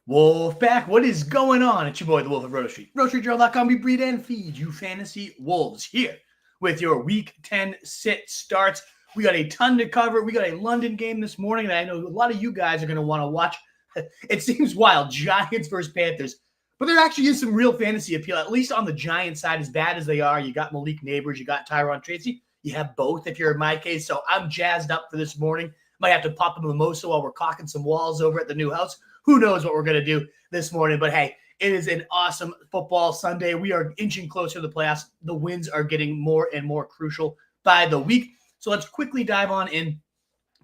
Wolfpack, what is going on? It's your boy, the Wolf of Roto Street. RotoStreetJournal.com, we breed and feed you fantasy wolves here with your Week 10 sit starts. We got a ton to cover. We got a London game this morning that I know a lot of you guys are going to want to watch. It seems wild, Giants versus Panthers, but there actually is some real fantasy appeal, at least on the Giants side. As bad as they are, you got Malik Neighbors, you got Tyrone Tracy. You have both if you're in my case, so I'm jazzed up for this morning. Might have to pop a mimosa while we're caulking some walls over at the new house. Who knows what we're going to do this morning, but hey, it is an awesome football Sunday. We are inching closer to the playoffs. The wins are getting more and more crucial by the week. So let's quickly dive on in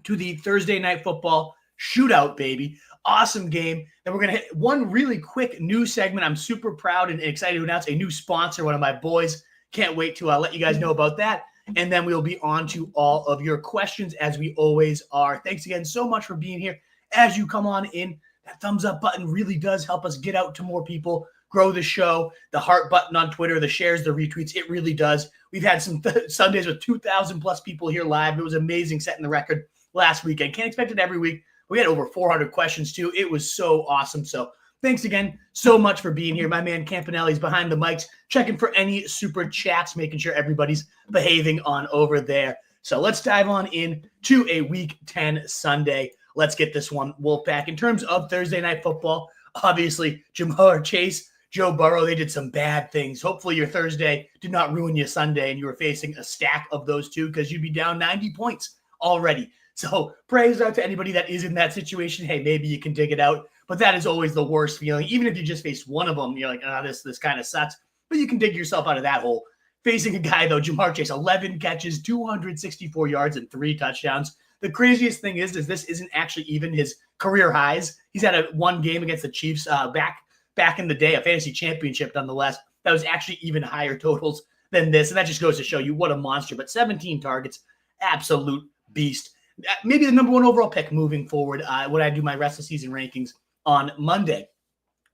to the Thursday night football shootout, baby. Awesome game. Then we're going to hit one really quick news segment. I'm super proud and excited to announce a new sponsor, one of my boys. Can't wait to let you guys know about that. And then we'll be on to all of your questions as we always are. Thanks again so much for being here. As you come on in, that thumbs up button really does help us get out to more people, grow the show. The heart button on Twitter, the shares, the retweets, it really does. We've had some Sundays with 2,000 plus people here live. It was amazing setting the record last weekend. Can't expect it every week. We had over 400 questions too. It was so awesome. So thanks again so much for being here. My man Campanelli's behind the mics, checking for any super chats, making sure everybody's behaving on over there. So let's dive on in to a Week 10 Sunday. Let's get this one, Wolfpack. In terms of Thursday night football, obviously, Jamar Chase, Joe Burrow, they did some bad things. Hopefully your Thursday did not ruin your Sunday and you were facing a stack of those two because you'd be down 90 points already. So praise out to anybody that is in that situation. Hey, maybe you can dig it out. But that is always the worst feeling. Even if you just face one of them, you're like, this kind of sucks. But you can dig yourself out of that hole. Facing a guy, though, Jamar Chase, 11 catches, 264 yards, and 3 touchdowns. The craziest thing is this isn't actually even his career highs. He's had one game against the Chiefs back in the day, a fantasy championship nonetheless. That was actually even higher totals than this. And that just goes to show you what a monster. But 17 targets, absolute beast. Maybe the number one overall pick moving forward when I do my rest of season rankings on Monday.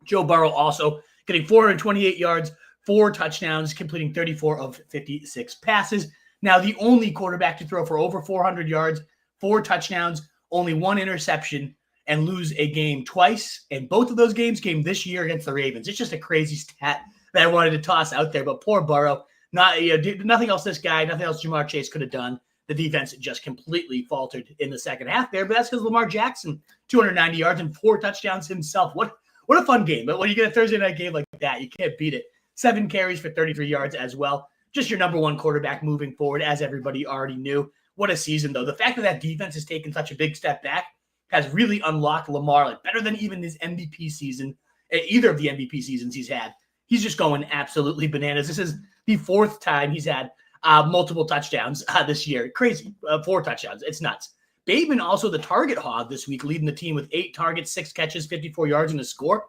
Joe Burrow also getting 428 yards, 4 touchdowns, completing 34 of 56 passes. Now the only quarterback to throw for over 400 yards, 4 touchdowns, only 1 interception, and lose a game twice. And both of those games came this year against the Ravens. It's just a crazy stat that I wanted to toss out there. But poor Burrow, nothing else this guy, nothing else Jamar Chase could have done. The defense just completely faltered in the second half there. But that's because Lamar Jackson, 290 yards and 4 touchdowns himself. What a fun game. But when you get a Thursday night game like that, you can't beat it. 7 carries for 33 yards as well. Just your number one quarterback moving forward, as everybody already knew. What a season, though. The fact that defense has taken such a big step back has really unlocked Lamar, better than even his MVP season, either of the MVP seasons he's had. He's just going absolutely bananas. This is the 4th time he's had multiple touchdowns this year. Crazy. 4 touchdowns. It's nuts. Bateman also the target hog this week, leading the team with 8 targets, 6 catches, 54 yards, and a score.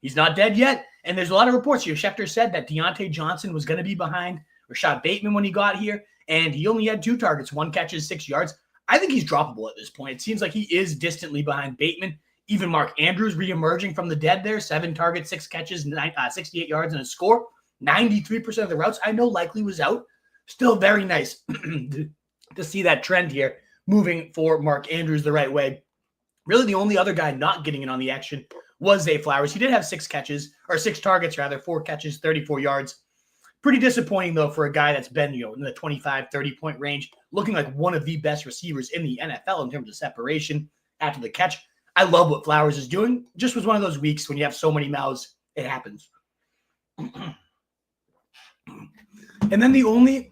He's not dead yet. And there's a lot of reports here. Schefter said that Deontay Johnson was going to be behind Rashad Bateman when he got here, and he only had 2 targets, 1 catches, 6 yards. I think he's droppable at this point. It seems like he is distantly behind Bateman. Even Mark Andrews reemerging from the dead there, 7 targets, 6 catches, 68 yards, and a score. 93% of the routes I know likely was out. Still very nice to see that trend here moving for Mark Andrews the right way. Really, the only other guy not getting in on the action was Zay Flowers. He did have 6 targets, 4 catches, 34 yards. Pretty disappointing, though, for a guy that's been, in the 25, 30-point range, looking like one of the best receivers in the NFL in terms of separation after the catch. I love what Flowers is doing. Just was one of those weeks when you have so many mouths, it happens. And then the only,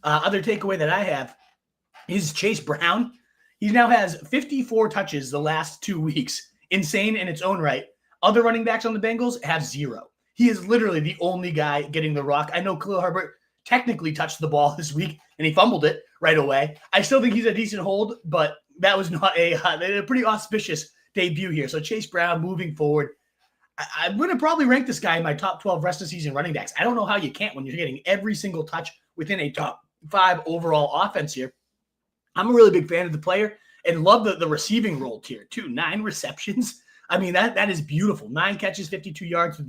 other takeaway that I have is Chase Brown. He now has 54 touches the last 2 weeks. Insane in its own right. Other running backs on the Bengals have 0. He is literally the only guy getting the rock. I know Khalil Herbert technically touched the ball this week, and he fumbled it right away. I still think he's a decent hold, but that was not a pretty auspicious debut here. So Chase Brown moving forward. I'm going to probably rank this guy in my top 12 rest of season running backs. I don't know how you can't when you're getting every single touch within a top 5 overall offense here. I'm a really big fan of the player and love the receiving role tier too. 9 receptions. I mean, that is beautiful. 9 catches, 52 yards.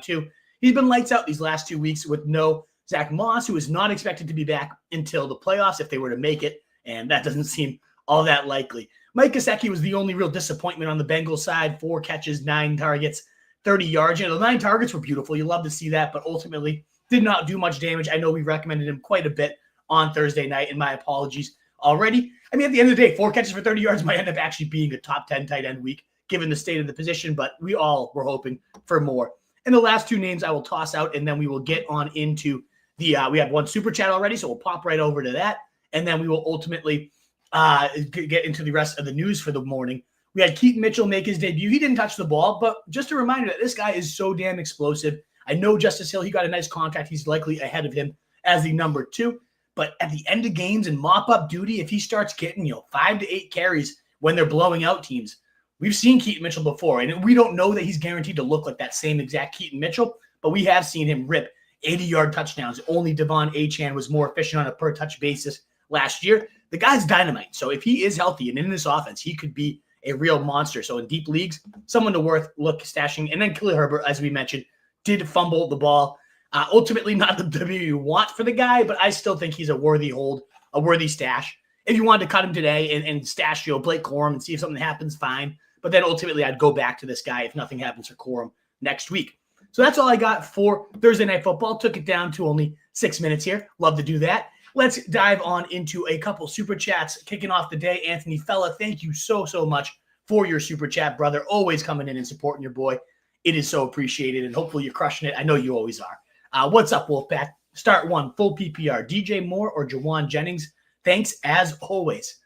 Two. He's been lights out these last 2 weeks with no Zach Moss, who is not expected to be back until the playoffs if they were to make it. And that doesn't seem all that likely. Mike Gesicki was the only real disappointment on the Bengals side. 4 catches, 9 targets, 30 yards. The 9 targets were beautiful. You love to see that, but ultimately did not do much damage. I know we recommended him quite a bit on Thursday night, and my apologies already. At the end of the day, 4 catches for 30 yards might end up actually being a top 10 tight end week, given the state of the position, but we all were hoping for more. And the last 2 names I will toss out, and then we will get on into the we have 1 super chat already, so we'll pop right over to that, and then we will ultimately get into the rest of the news for the morning. We had Keaton Mitchell make his debut. He didn't touch the ball, but just a reminder that this guy is so damn explosive. I know Justice Hill, he got a nice contract. He's likely ahead of him as the number 2. But at the end of games and mop-up duty, if he starts getting 5 to 8 carries when they're blowing out teams, we've seen Keaton Mitchell before. And we don't know that he's guaranteed to look like that same exact Keaton Mitchell, but we have seen him rip 80-yard touchdowns. Only Devon Achane was more efficient on a per-touch basis last year. The guy's dynamite. So if he is healthy and in this offense, he could be a real monster. So in deep leagues, someone to look stashing. And then Khalil Herbert, as we mentioned, did fumble the ball. Ultimately, not the W you want for the guy, but I still think he's a worthy hold, a worthy stash. If you wanted to cut him today and stash Blake Corum and see if something happens, fine. But then ultimately, I'd go back to this guy if nothing happens for Corum next week. So that's all I got for Thursday Night Football. Took it down to only 6 minutes here. Love to do that. Let's dive on into a couple super chats. Kicking off the day, Anthony Fella, thank you so much for your super chat, brother. Always coming in and supporting your boy. It is so appreciated, and hopefully you're crushing it. I know you always are. What's up, Wolfpack? Start 1, full PPR. DJ Moore or Juwan Jennings? Thanks, as always.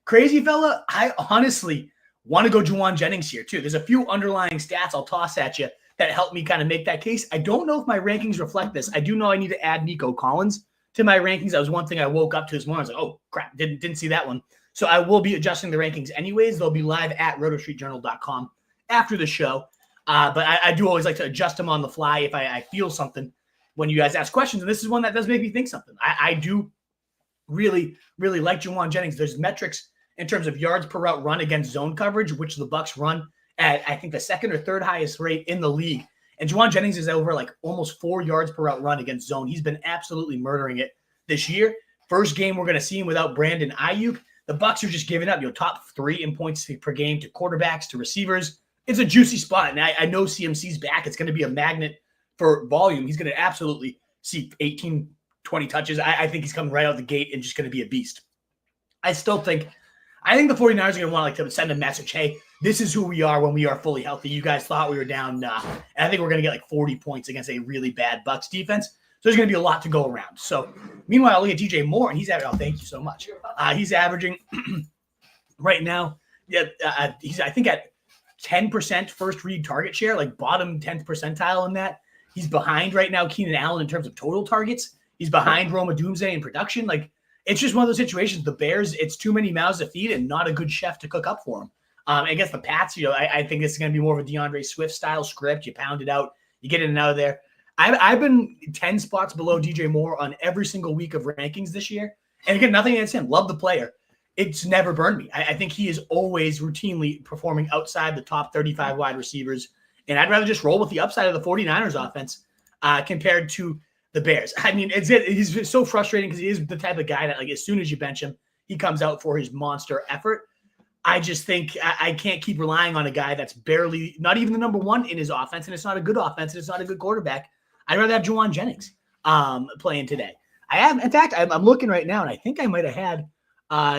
Crazy Fella, I honestly want to go Juwan Jennings here, too. There's a few underlying stats I'll toss at you that help me kind of make that case. I don't know if my rankings reflect this. I do know I need to add Nico Collins to my rankings. That was one thing I woke up to this morning. I was like, oh, crap, didn't see that one. So I will be adjusting the rankings anyways. They'll be live at rotostreetjournal.com after the show. But I do always like to adjust them on the fly if I feel something when you guys ask questions. And this is one that does make me think something. I do really like Juwan Jennings. There's metrics in terms of yards per route run against zone coverage, which the Bucs run at, I think, the 2nd or 3rd highest rate in the league. And Juwan Jennings is over like almost 4 yards per route run against zone. He's been absolutely murdering it this year. First game we're going to see him without Brandon Ayuk. The Bucs are just giving up, top 3 in points per game to quarterbacks, to receivers. It's a juicy spot. And I know CMC's back. It's going to be a magnet for volume. He's going to absolutely see 18, 20 touches. I think he's coming right out the gate and just going to be a beast. I think the 49ers are going to want to send a message. Hey, this is who we are when we are fully healthy. You guys thought we were down. Nah. And I think we're going to get like 40 points against a really bad Bucs defense. So there's going to be a lot to go around. So meanwhile, look at DJ Moore, and he's averaging, thank you so much. He's averaging right now, he's, I think, at 10% first read target share, like bottom 10th percentile in that. He's behind right now Keenan Allen in terms of total targets. He's behind Roma Doomsday in production. Like, it's just one of those situations. The Bears, it's too many mouths to feed and not a good chef to cook up for them. I guess the Pats, I think this is going to be more of a DeAndre Swift style script. You pound it out, you get in and out of there. I've been 10 spots below DJ Moore on every single week of rankings this year. And again, nothing against him. Love the player. It's never burned me. I think he is always routinely performing outside the top 35 wide receivers. And I'd rather just roll with the upside of the 49ers offense compared to the Bears. I mean, he's so frustrating because he is the type of guy that, like, as soon as you bench him, he comes out for his monster effort. I just think I can't keep relying on a guy that's barely, not even the number 1 in his offense, and it's not a good offense, and it's not a good quarterback. I'd rather have Juwan Jennings playing today. In fact, I'm looking right now, and I think I might have had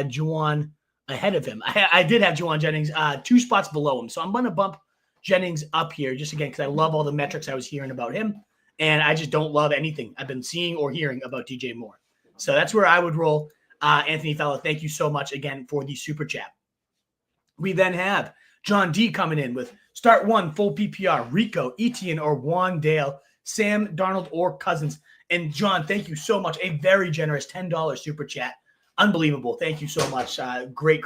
Juwan ahead of him. I did have Juwan Jennings 2 spots below him. So I'm going to bump Jennings up here just again because I love all the metrics I was hearing about him. And I just don't love anything I've been seeing or hearing about DJ Moore. So that's where I would roll. Anthony Fella, thank you so much again for the super chat. We then have John D coming in with start 1, full PPR, Rico, Etienne, or Wandale, Sam Darnold, or Cousins. And John, thank you so much. A very generous $10 super chat. Unbelievable. Thank you so much. Great.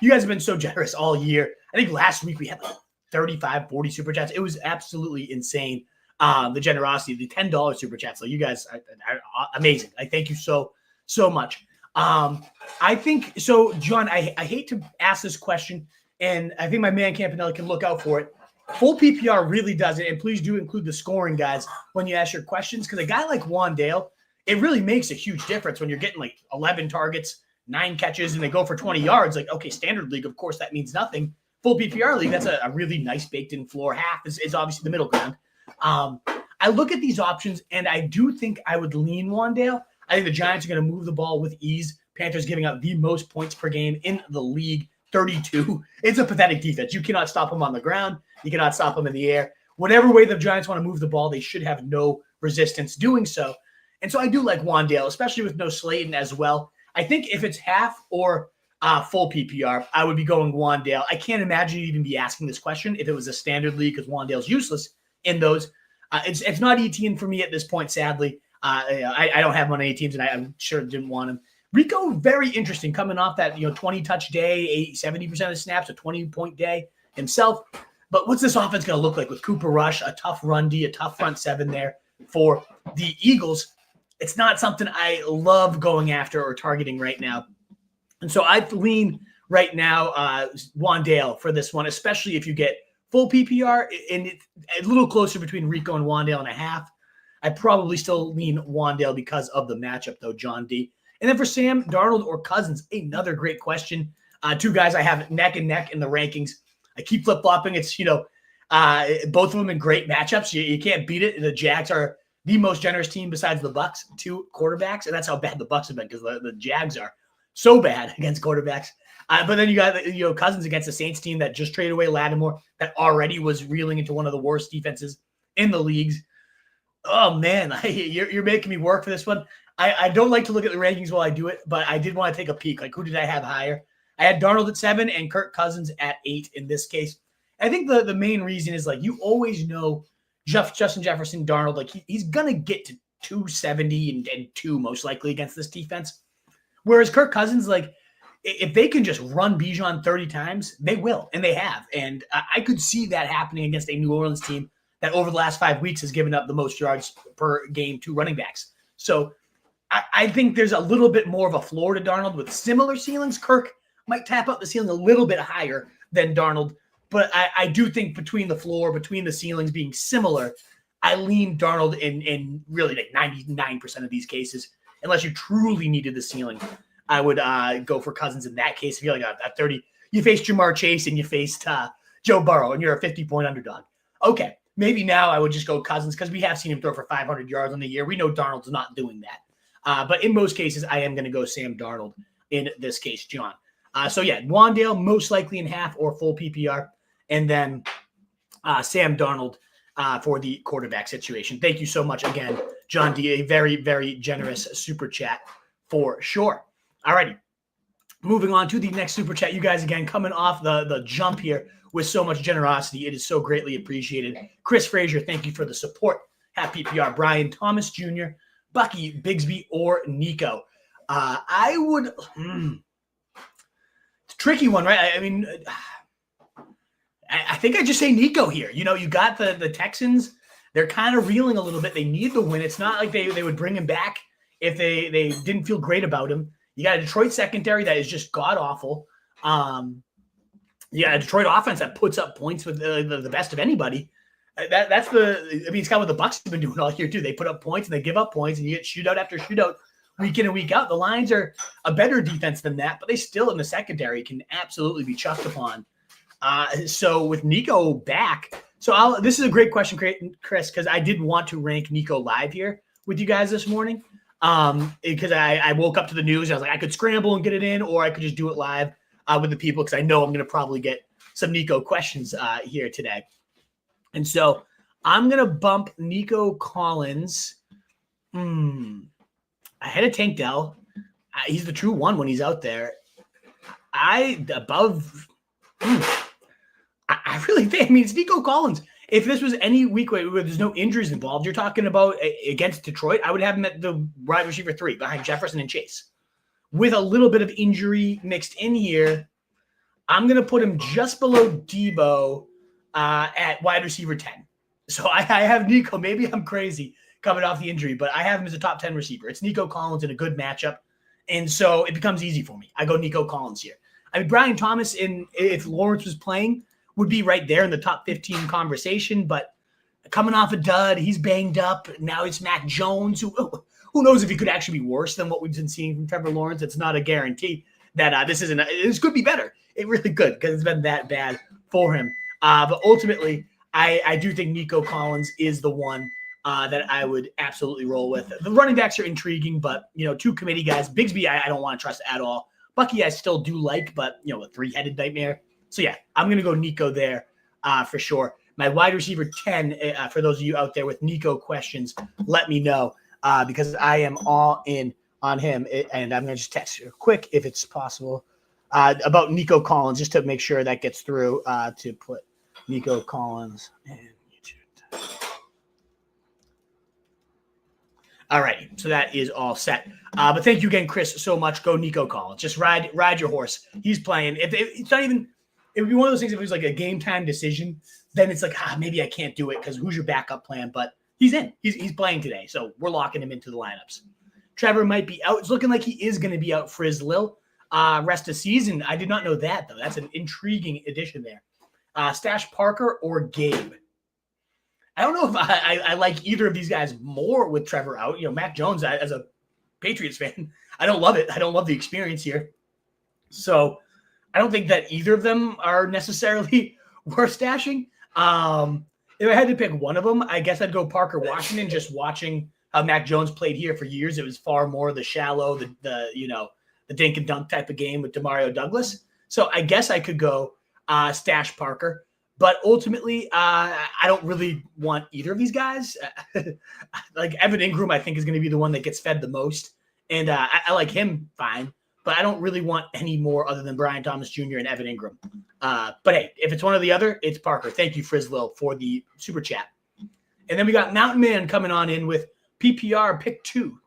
You guys have been so generous all year. I think last week we had like 35, 40 super chats. It was absolutely insane. The generosity, the $10 super chats. So you guys are amazing. I thank you so much. I think so, John, I hate to ask this question, and I think my man Campanella can look out for it. Full PPR really does it, and please do include the scoring, guys, when you ask your questions, because a guy like Wandale, it really makes a huge difference when you're getting like 11 targets, 9 catches and they go for 20 yards. Like, okay, standard league, of course, that means nothing. Full PPR league, that's a really nice baked-in floor. Half is obviously the middle ground. I look at these options, and I do think I would lean Wan'Dale. I think the Giants are going to move the ball with ease. Panthers giving up the most points per game in the league, 32. It's a pathetic defense. You cannot stop them on the ground. You cannot stop them in the air. Whatever way the Giants want to move the ball, they should have no resistance doing so. And so I do like Wan'Dale, especially with no Slayton as well. I think if it's half or full PPR, I would be going Wan'Dale. I can't imagine you'd even be asking this question if it was a standard league because Wan'Dale's useless in those. It's not ETN for me at this point, sadly. I don't have him on any teams, and I'm sure didn't want him. Rico, very interesting, coming off that 20-touch day, 70% of snaps, a 20-point day himself. But what's this offense going to look like with Cooper Rush, a tough run D, a tough front seven there for the Eagles? It's not something I love going after or targeting right now. And so I lean right now Wan'Dale for this one, especially if you get full PPR and a little closer between Rico and Wan'Dale and a half. I probably still lean Wan'Dale because of the matchup, though, John D. And then for Sam Darnold or Cousins, another great question. 2 guys I have neck and neck in the rankings. I keep flip-flopping. It's, both of them in great matchups. You can't beat it. The Jags are the most generous team besides the Bucs, 2 quarterbacks, and that's how bad the Bucs have been because the Jags are so bad against quarterbacks. But then you got Cousins against the Saints team that just traded away Lattimore, that already was reeling into one of the worst defenses in the leagues. Oh man, you're making me work for this one. I don't like to look at the rankings while I do it, but I did want to take a peek. Like, who did I have higher? I had Darnold at 7 and Kirk Cousins at 8 in this case. I think the main reason is, like, you always know Justin Jefferson, Darnold, like he's gonna get to 270 and 2 most likely against this defense. Whereas Kirk Cousins, like, if they can just run Bijan 30 times, they will, and they have. And I could see that happening against a New Orleans team that over the last 5 weeks has given up the most yards per game to running backs. So I think there's a little bit more of a floor to Darnold with similar ceilings. Kirk might tap up the ceiling a little bit higher than Darnold, but I do think between the floor, between the ceilings being similar, I lean Darnold in really like 99% of these cases. Unless you truly needed the ceiling, I would go for Cousins in that case. If you're like at 30, you faced Jamar Chase and you faced Joe Burrow and you're a 50-point underdog. Okay, maybe now I would just go Cousins because we have seen him throw for 500 yards on the year. We know Darnold's not doing that. But in most cases, I am going to go Sam Darnold in this case, John. So yeah, Wan'Dale most likely in half or full PPR, and then Sam Darnold for the quarterback situation. Thank you so much again, John D. A very, very generous super chat for sure. All righty. Moving on to the next super chat. You guys, again, coming off the jump here with so much generosity. It is so greatly appreciated. Chris Frazier, thank you for the support. Half PPR. Brian Thomas Jr., Bucky, Bigsby, or Nico. I would it's a tricky one, right? I mean, I think I just say Nico here. You got the Texans. They're kind of reeling a little bit. They need the win. It's not like they would bring him back if they didn't feel great about him. You got a Detroit secondary that is just god-awful. You got a Detroit offense that puts up points with the best of anybody. It's kind of what the Bucs have been doing all year too. They put up points and they give up points, and you get shootout after shootout week in and week out. The Lions are a better defense than that, but they still in the secondary can absolutely be chucked upon. So with Nico back, this is a great question, Chris, because I did want to rank Nico live here with you guys this morning. Because I woke up to the news. I was like, I could scramble and get it in, or I could just do it live with the people because I know I'm going to probably get some Nico questions here today. And so I'm going to bump Nico Collins ahead of Tank Dell. He's the true one when he's out there. I really think, it's Nico Collins. If this was any week where there's no injuries involved, you're talking about against Detroit, I would have him at the wide receiver 3 behind Jefferson and Chase. With a little bit of injury mixed in here, I'm going to put him just below Debo at wide receiver 10. So I have Nico. Maybe I'm crazy coming off the injury, but I have him as a top 10 receiver. It's Nico Collins in a good matchup. And so it becomes easy for me. I go Nico Collins here. I mean, Brian Thomas, if Lawrence was playing, would be right there in the top 15 conversation, but coming off a dud, he's banged up. Now it's Mac Jones, who who knows if he could actually be worse than what we've been seeing from Trevor Lawrence. It's not a guarantee that this could be better. It really could because it's been that bad for him. But ultimately, I do think Nico Collins is the one that I would absolutely roll with. The running backs are intriguing, but, two committee guys. Bigsby, I don't want to trust at all. Bucky, I still do like, but, a three-headed nightmare. So, yeah, I'm going to go Nico there for sure. My wide receiver 10, for those of you out there with Nico questions, let me know because I am all in on him. And I'm going to just text you quick if it's possible about Nico Collins just to make sure that gets through to put Nico Collins and YouTube. All right, so that is all set. But thank you again, Chris, so much. Go Nico Collins. Just ride your horse. He's playing. It's not even – it would be one of those things if it was like a game-time decision, then it's like, maybe I can't do it because who's your backup plan? But he's in. He's playing today, so we're locking him into the lineups. Trevor might be out. It's looking like he is going to be out for his rest of season. I did not know that, though. That's an intriguing addition there. Stash Parker or Gabe? I don't know if I like either of these guys more with Trevor out. Mac Jones, as a Patriots fan, I don't love it. I don't love the experience here. So I don't think that either of them are necessarily worth stashing. If I had to pick one of them, I guess I'd go Parker Washington. Just watching how Mac Jones played here for years, it was far more the shallow, the dink and dunk type of game with Demario Douglas. So I guess I could go stash Parker. But ultimately, I don't really want either of these guys. Like Evan Ingram, I think is going to be the one that gets fed the most. And I like him fine. But I don't really want any more other than Brian Thomas Jr. and Evan Ingram. But hey, if it's one or the other, it's Parker. Thank you, Frizzlil, for the super chat. And then we got Mountain Man coming on in with PPR pick 2.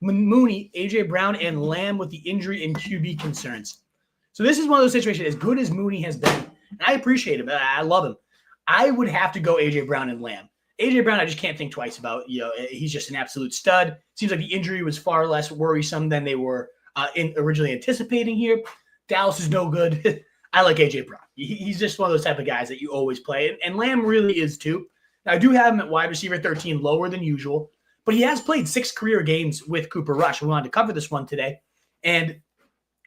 Mooney, A.J. Brown, and Lamb with the injury and QB concerns. So this is one of those situations, as good as Mooney has been, and I appreciate him. I love him. I would have to go A.J. Brown and Lamb. A.J. Brown, I just can't think twice about. He's just an absolute stud. Seems like the injury was far less worrisome than they were originally anticipating here. Dallas is no good. I like A.J. Brown. He's just one of those type of guys that you always play, and Lamb really is too. Now, I do have him at wide receiver 13, lower than usual, but he has played 6 career games with Cooper Rush. We wanted to cover this one today, and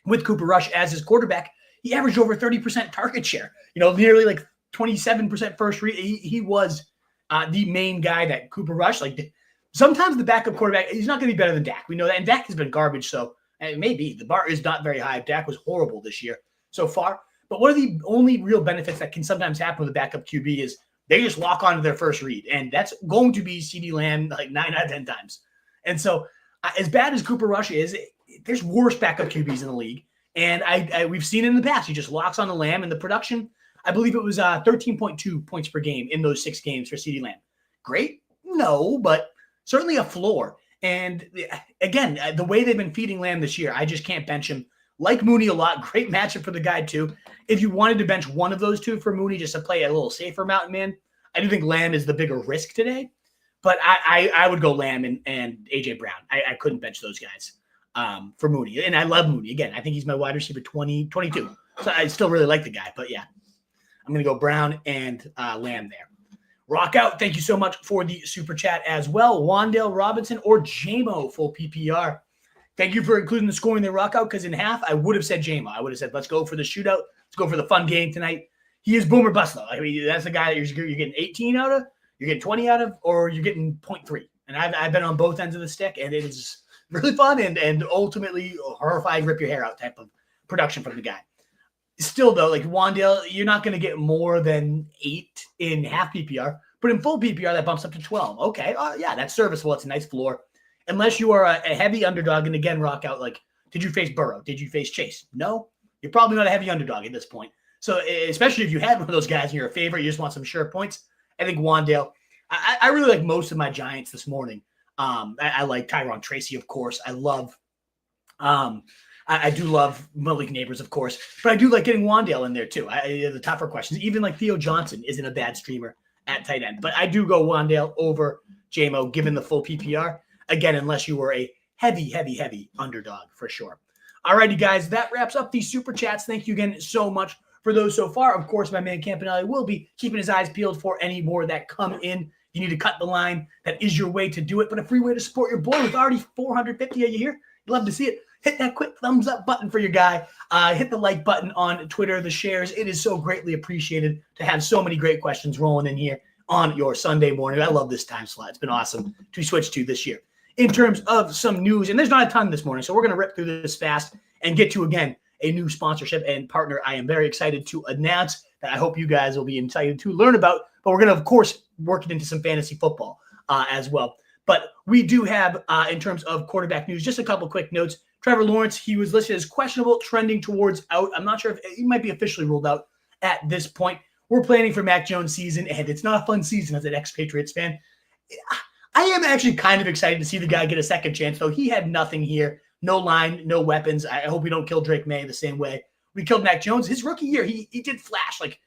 with Cooper Rush as his quarterback, he averaged over 30% target share. Nearly like 27% first read. He was the main guy that Cooper Rush. Like sometimes the backup quarterback, he's not going to be better than Dak. We know that, and Dak has been garbage. So it may be the bar is not very high. Dak was horrible this year so far. But one of the only real benefits that can sometimes happen with a backup QB is they just lock onto their first read, and that's going to be CeeDee Lamb like 9 out of 10 times. And so, as bad as Cooper Rush is, there's worse backup QBs in the league. And we've seen it in the past. He just locks on the Lamb, and the production, I believe it was 13.2 points per game in those 6 games for CeeDee Lamb. Great? No, but certainly a floor. And again, the way they've been feeding Lamb this year, I just can't bench him. Like Mooney a lot. Great matchup for the guy, too. If you wanted to bench one of those two for Mooney just to play a little safer Mountain Man, I do think Lamb is the bigger risk today. But I would go Lamb and A.J. Brown. I couldn't bench those guys for Mooney. And I love Mooney. Again, I think he's my wide receiver 22. So I still really like the guy. But, yeah, I'm going to go Brown and Lamb there. Rock out. Thank you so much for the super chat as well. Wandale Robinson or JMO full PPR. Thank you for including the scoring there, Rock out, because in half, I would have said JMO. I would have said, let's go for the shootout. Let's go for the fun game tonight. He is boomer bust, though. I mean, that's the guy that you're getting 18 out of, you're getting 20 out of, or you're getting 0.3. And I've been on both ends of the stick, and it is really fun and ultimately horrifying, rip your hair out type of production from the guy. Still, though, like Wandale, you're not going to get more than 8 in half PPR, but in full PPR, that bumps up to 12. Okay, yeah, that's serviceable. It's a nice floor. Unless you are a heavy underdog, and again, Rock out, like, did you face Burrow? Did you face Chase? No, you're probably not a heavy underdog at this point. So especially if you had one of those guys and you're a favorite, you just want some sure points. I think Wandale, I really like most of my Giants this morning. I like Tyrone Tracy, of course. I love, I do love Malik Neighbors, of course, but I do like getting Wandale in there too. The tougher questions, even like Theo Johnson isn't a bad streamer at tight end, but I do go Wandale over JMO given the full PPR. Again, unless you were a heavy underdog for sure. All righty, guys, that wraps up these super chats. Thank you again so much for those so far. Of course, my man Campanelli will be keeping his eyes peeled for any more that come in. If You need to cut the line. That is your way to do it. But a free way to support your boy with already 450 of you here. You'd love to see it. Hit that quick thumbs up button for your guy. Hit the like button on Twitter, the shares. It is so greatly appreciated to have so many great questions rolling in here on your Sunday morning. I love this time slot. It's been awesome to switch to this year. In terms of some news, and there's not a ton this morning, so we're going to rip through this fast and get to, again, a new sponsorship and partner I am very excited to announce that I hope you guys will be excited to learn about. But we're going to, of course, work it into some fantasy football as well. But we do have, in terms of quarterback news, just a couple quick notes. Trevor Lawrence, he was listed as questionable, trending towards out. I'm not sure if he might be officially ruled out at this point. We're planning for Mac Jones' season, and it's not a fun season as an ex-Patriots fan. I am actually kind of excited to see the guy get a second chance, though. He had nothing here. No line, no weapons. I hope we don't kill Drake May the same way we killed Mac Jones. His rookie year, he did flash. Like,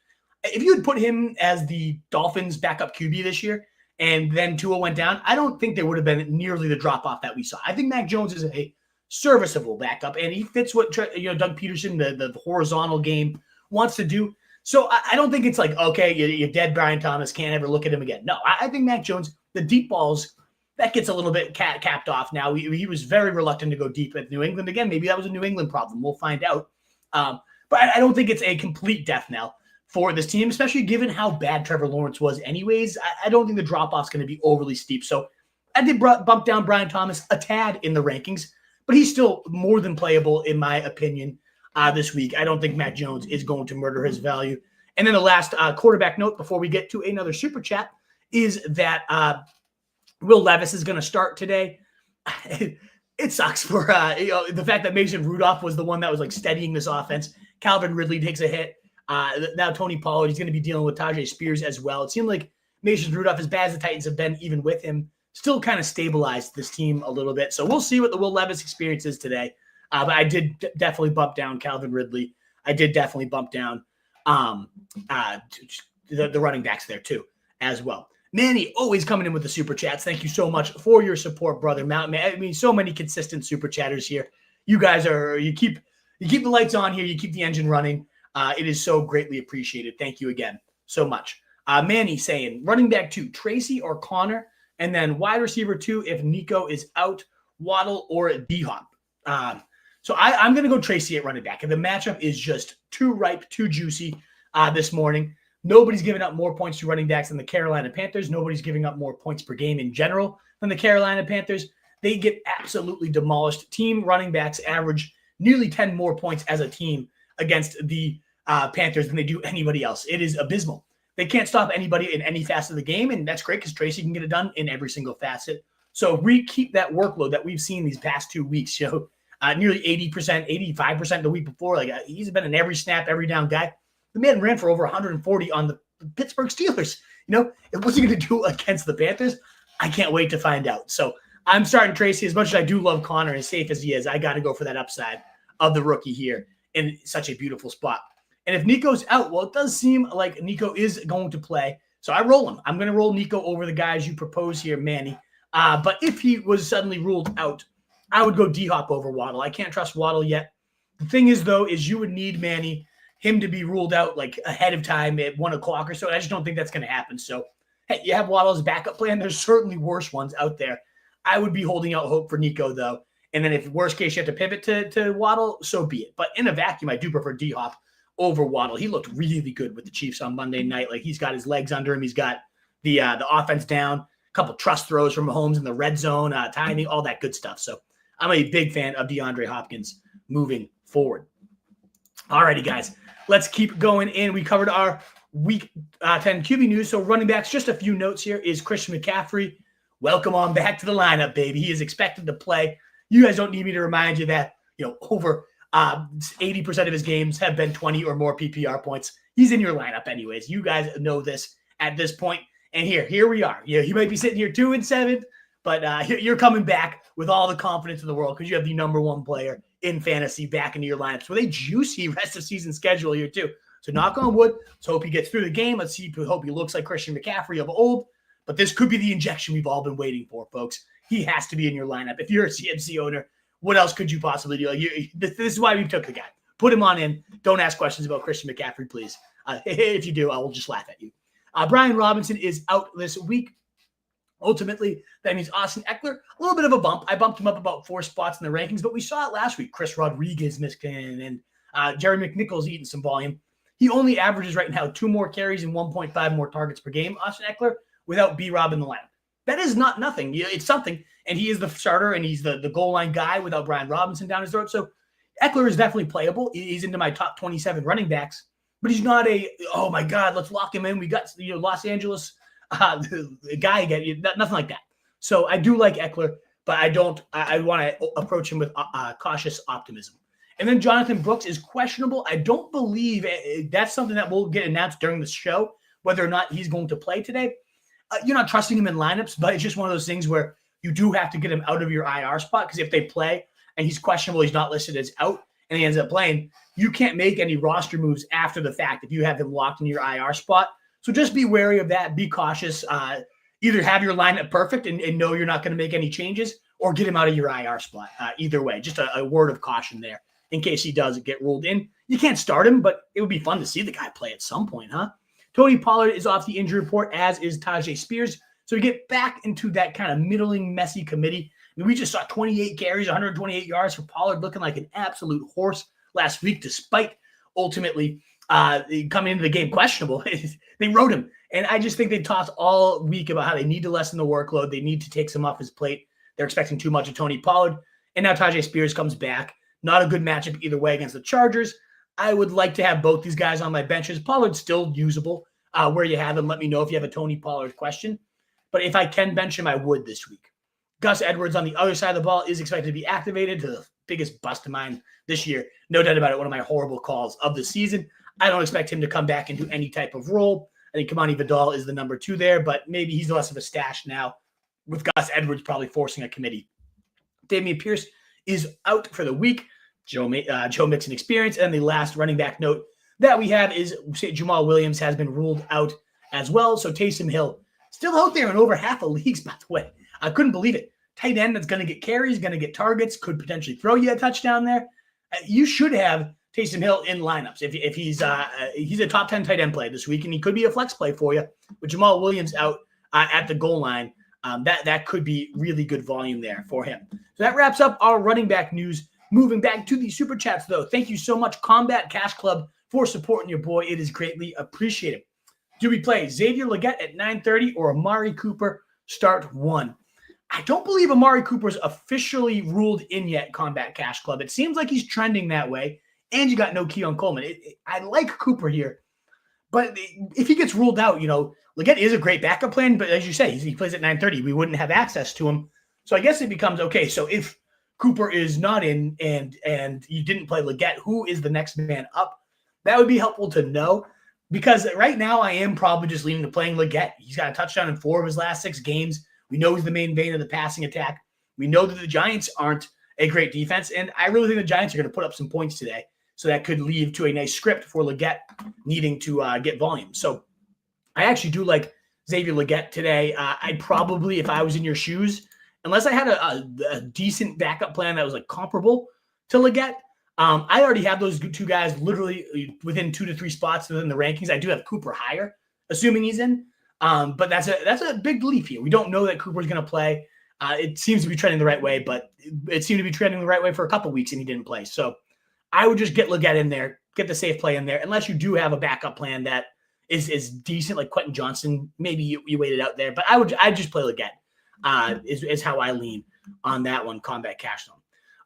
if you had put him as the Dolphins' backup QB this year, and then Tua went down, I don't think there would have been nearly the drop-off that we saw. I think Mac Jones is a serviceable backup, and he fits what Doug Peterson, the horizontal game, wants to do. So I don't think it's like, okay, you're dead, Brian Thomas, can't ever look at him again. No, I think Mac Jones, the deep balls, that gets a little bit capped off now. He was very reluctant to go deep at New England. Again, maybe that was a New England problem. We'll find out. But I don't think it's a complete death knell for this team, especially given how bad Trevor Lawrence was anyways. I don't think the drop-off is going to be overly steep. So I did bump down Brian Thomas a tad in the rankings, but he's still more than playable, in my opinion, this week. I don't think Mac Jones is going to murder his value. And then the last quarterback note before we get to another super chat is that Will Levis is going to start today. It sucks for the fact that Mason Rudolph was the one that was like steadying this offense. Calvin Ridley takes a hit. Now Tony Pollard, he's going to be dealing with Tajay Spears as well. It seemed like Mason Rudolph, as bad as the Titans have been, even with him, still kind of stabilized this team a little bit. So we'll see what the Will Levis experience is today. But I did definitely bump down Calvin Ridley. I did definitely bump down the running backs there too, as well. Manny, always coming in with the super chats. Thank you so much for your support, brother. I mean, so many consistent super chatters here. You guys you keep the lights on here. You keep the engine running. It is so greatly appreciated. Thank you again so much. Manny saying running back 2, Tracy or Connor, and then wide receiver 2 if Nico is out, Waddle or D-Hop. So I'm going to go Tracy at running back. And the matchup is just too ripe, too juicy this morning. Nobody's giving up more points to running backs than the Carolina Panthers. Nobody's giving up more points per game in general than the Carolina Panthers. They get absolutely demolished. Team running backs average nearly 10 more points as a team against the Panthers than they do anybody else. It is abysmal. They can't stop anybody in any facet of the game, and that's great because Tracy can get it done in every single facet. So we keep that workload that we've seen these past 2 weeks. Nearly 80%, 85% the week before. Like he's been an every snap, every down guy. The man ran for over 140 on the Pittsburgh Steelers. What's he going to do against the Panthers? I can't wait to find out. So I'm starting Tracy. As much as I do love Connor, as safe as he is, I got to go for that upside of the rookie here in such a beautiful spot. And if Nico's out, well, it does seem like Nico is going to play. So I roll him. I'm going to roll Nico over the guys you propose here, Manny. But if he was suddenly ruled out, I would go D-Hop over Waddle. I can't trust Waddle yet. The thing is, though, is you would need him to be ruled out like ahead of time at 1 o'clock or so. I just don't think that's going to happen. So, hey, you have Waddle as a backup plan. There's certainly worse ones out there. I would be holding out hope for Nico, though. And then if worst case you have to pivot to Waddle, so be it. But in a vacuum, I do prefer D-Hop over Waddle. He looked really good with the Chiefs on Monday night. Like he's got his legs under him. He's got the offense down, a couple trust throws from Mahomes in the red zone, timing, all that good stuff. So I'm a big fan of DeAndre Hopkins moving forward. All righty, guys. Let's keep going in. We covered our Week 10 QB news. So running backs, just a few notes here is Christian McCaffrey. Welcome on back to the lineup, baby. He is expected to play. You guys don't need me to remind you that, over 80% of his games have been 20 or more PPR points. He's in your lineup anyways. You guys know this at this point. And here we are. You might be sitting here 2-7, but you're coming back with all the confidence in the world because you have the number 1 player in fantasy back into your lineups with a juicy rest of season schedule here too. So knock on wood. Let's hope he gets through the game. Let's hope he looks like Christian McCaffrey of old. But this could be the injection we've all been waiting for, folks. He has to be in your lineup. If you're a CMC owner, what else could you possibly do? This is why we took the guy. Put him on in. Don't ask questions about Christian McCaffrey, please. If you do, I will just laugh at you. Brian Robinson is out this week. Ultimately, that means Austin Eckler, a little bit of a bump. I bumped him up about 4 spots in the rankings, but we saw it last week. Chris Rodriguez missed and Jerry McNichols eating some volume. He only averages right now 2 more carries and 1.5 more targets per game, Austin Eckler, without B-Rob in the lineup. That is not nothing. It's something, and he is the starter, and he's the goal line guy without Brian Robinson down his throat. So Eckler is definitely playable. He's into my top 27 running backs, but he's not oh my God, let's lock him in. We got Los Angeles guy again, nothing like that. So I do like Eckler, but I want to approach him with cautious optimism. And then Jonathan Brooks is questionable. I don't believe that's something that will get announced during the show, whether or not he's going to play today. You're not trusting him in lineups, but it's just one of those things where you do have to get him out of your IR spot, because if they play and he's questionable, he's not listed as out, and he ends up playing, you can't make any roster moves after the fact if you have him locked in your IR spot. So just be wary of that. Be cautious. Either have your lineup perfect and know you're not going to make any changes, or get him out of your IR spot. Either way, just a word of caution there in case he does get ruled in. You can't start him, but it would be fun to see the guy play at some point, huh? Tony Pollard is off the injury report, as is Tajay Spears. So we get back into that kind of middling, messy committee. I mean, we just saw 28 carries, 128 yards for Pollard, looking like an absolute horse last week, despite ultimately coming into the game questionable. They wrote him. And I just think they talked all week about how they need to lessen the workload. They need to take some off his plate. They're expecting too much of Tony Pollard. And now Tajay Spears comes back. Not a good matchup either way against the Chargers. I would like to have both these guys on my benches. Pollard's still usable where you have him. Let me know if you have a Tony Pollard question. But if I can bench him, I would this week. Gus Edwards on the other side of the ball is expected to be activated, to the biggest bust of mine this year. No doubt about it, one of my horrible calls of the season. I don't expect him to come back into any type of role. I think Kamani Vidal is the number 2 there, but maybe he's less of a stash now, with Gus Edwards probably forcing a committee. Dameon Pierce is out for the week. Joe Mixon experience. And the last running back note that we have is Jamal Williams has been ruled out as well. So Taysom Hill still out there in over half of leagues, by the way. I couldn't believe it. Tight end that's going to get carries, going to get targets, could potentially throw you a touchdown there. You should have Taysom Hill in lineups if he's a top 10 tight end play this week, and he could be a flex play for you. With Jamal Williams out at the goal line, that could be really good volume there for him. So that wraps up our running back news. Moving back to the super chats, though, thank you so much, Combat Cash Club, for supporting your boy. It is greatly appreciated. Do we play Xavier Legette at 9:30 or Amari Cooper start 1? I don't believe Amari Cooper's officially ruled in yet, Combat Cash Club. It seems like he's trending that way, and you got no Keon Coleman. I like Cooper here, but if he gets ruled out, Legette is a great backup plan, but as you say, he plays at 9:30. We wouldn't have access to him. So I guess it becomes, okay, so if Cooper is not in and you didn't play Legette, who is the next man up? That would be helpful to know, because right now I am probably just leaning to playing Legette. He's got a touchdown in 4 of his last 6 games. We know he's the main vein of the passing attack. We know that the Giants aren't a great defense, and I really think the Giants are going to put up some points today. So that could lead to a nice script for Legette needing to get volume. So I actually do like Xavier Legette today. I'd probably, if I was in your shoes, unless I had a decent backup plan that was like comparable to Legette, I already have those 2 guys literally within 2 to 3 spots within the rankings. I do have Cooper higher, assuming he's in. But that's a big leap here. We don't know that Cooper's going to play. It seems to be trending the right way, but it seemed to be trending the right way for a couple weeks and he didn't play. So I would just get Legette in there, get the safe play in there, unless you do have a backup plan that is decent, like Quentin Johnson. Maybe you wait it out there, but I'd just play Legette. Is how I lean on that one, Combat Cash Zone.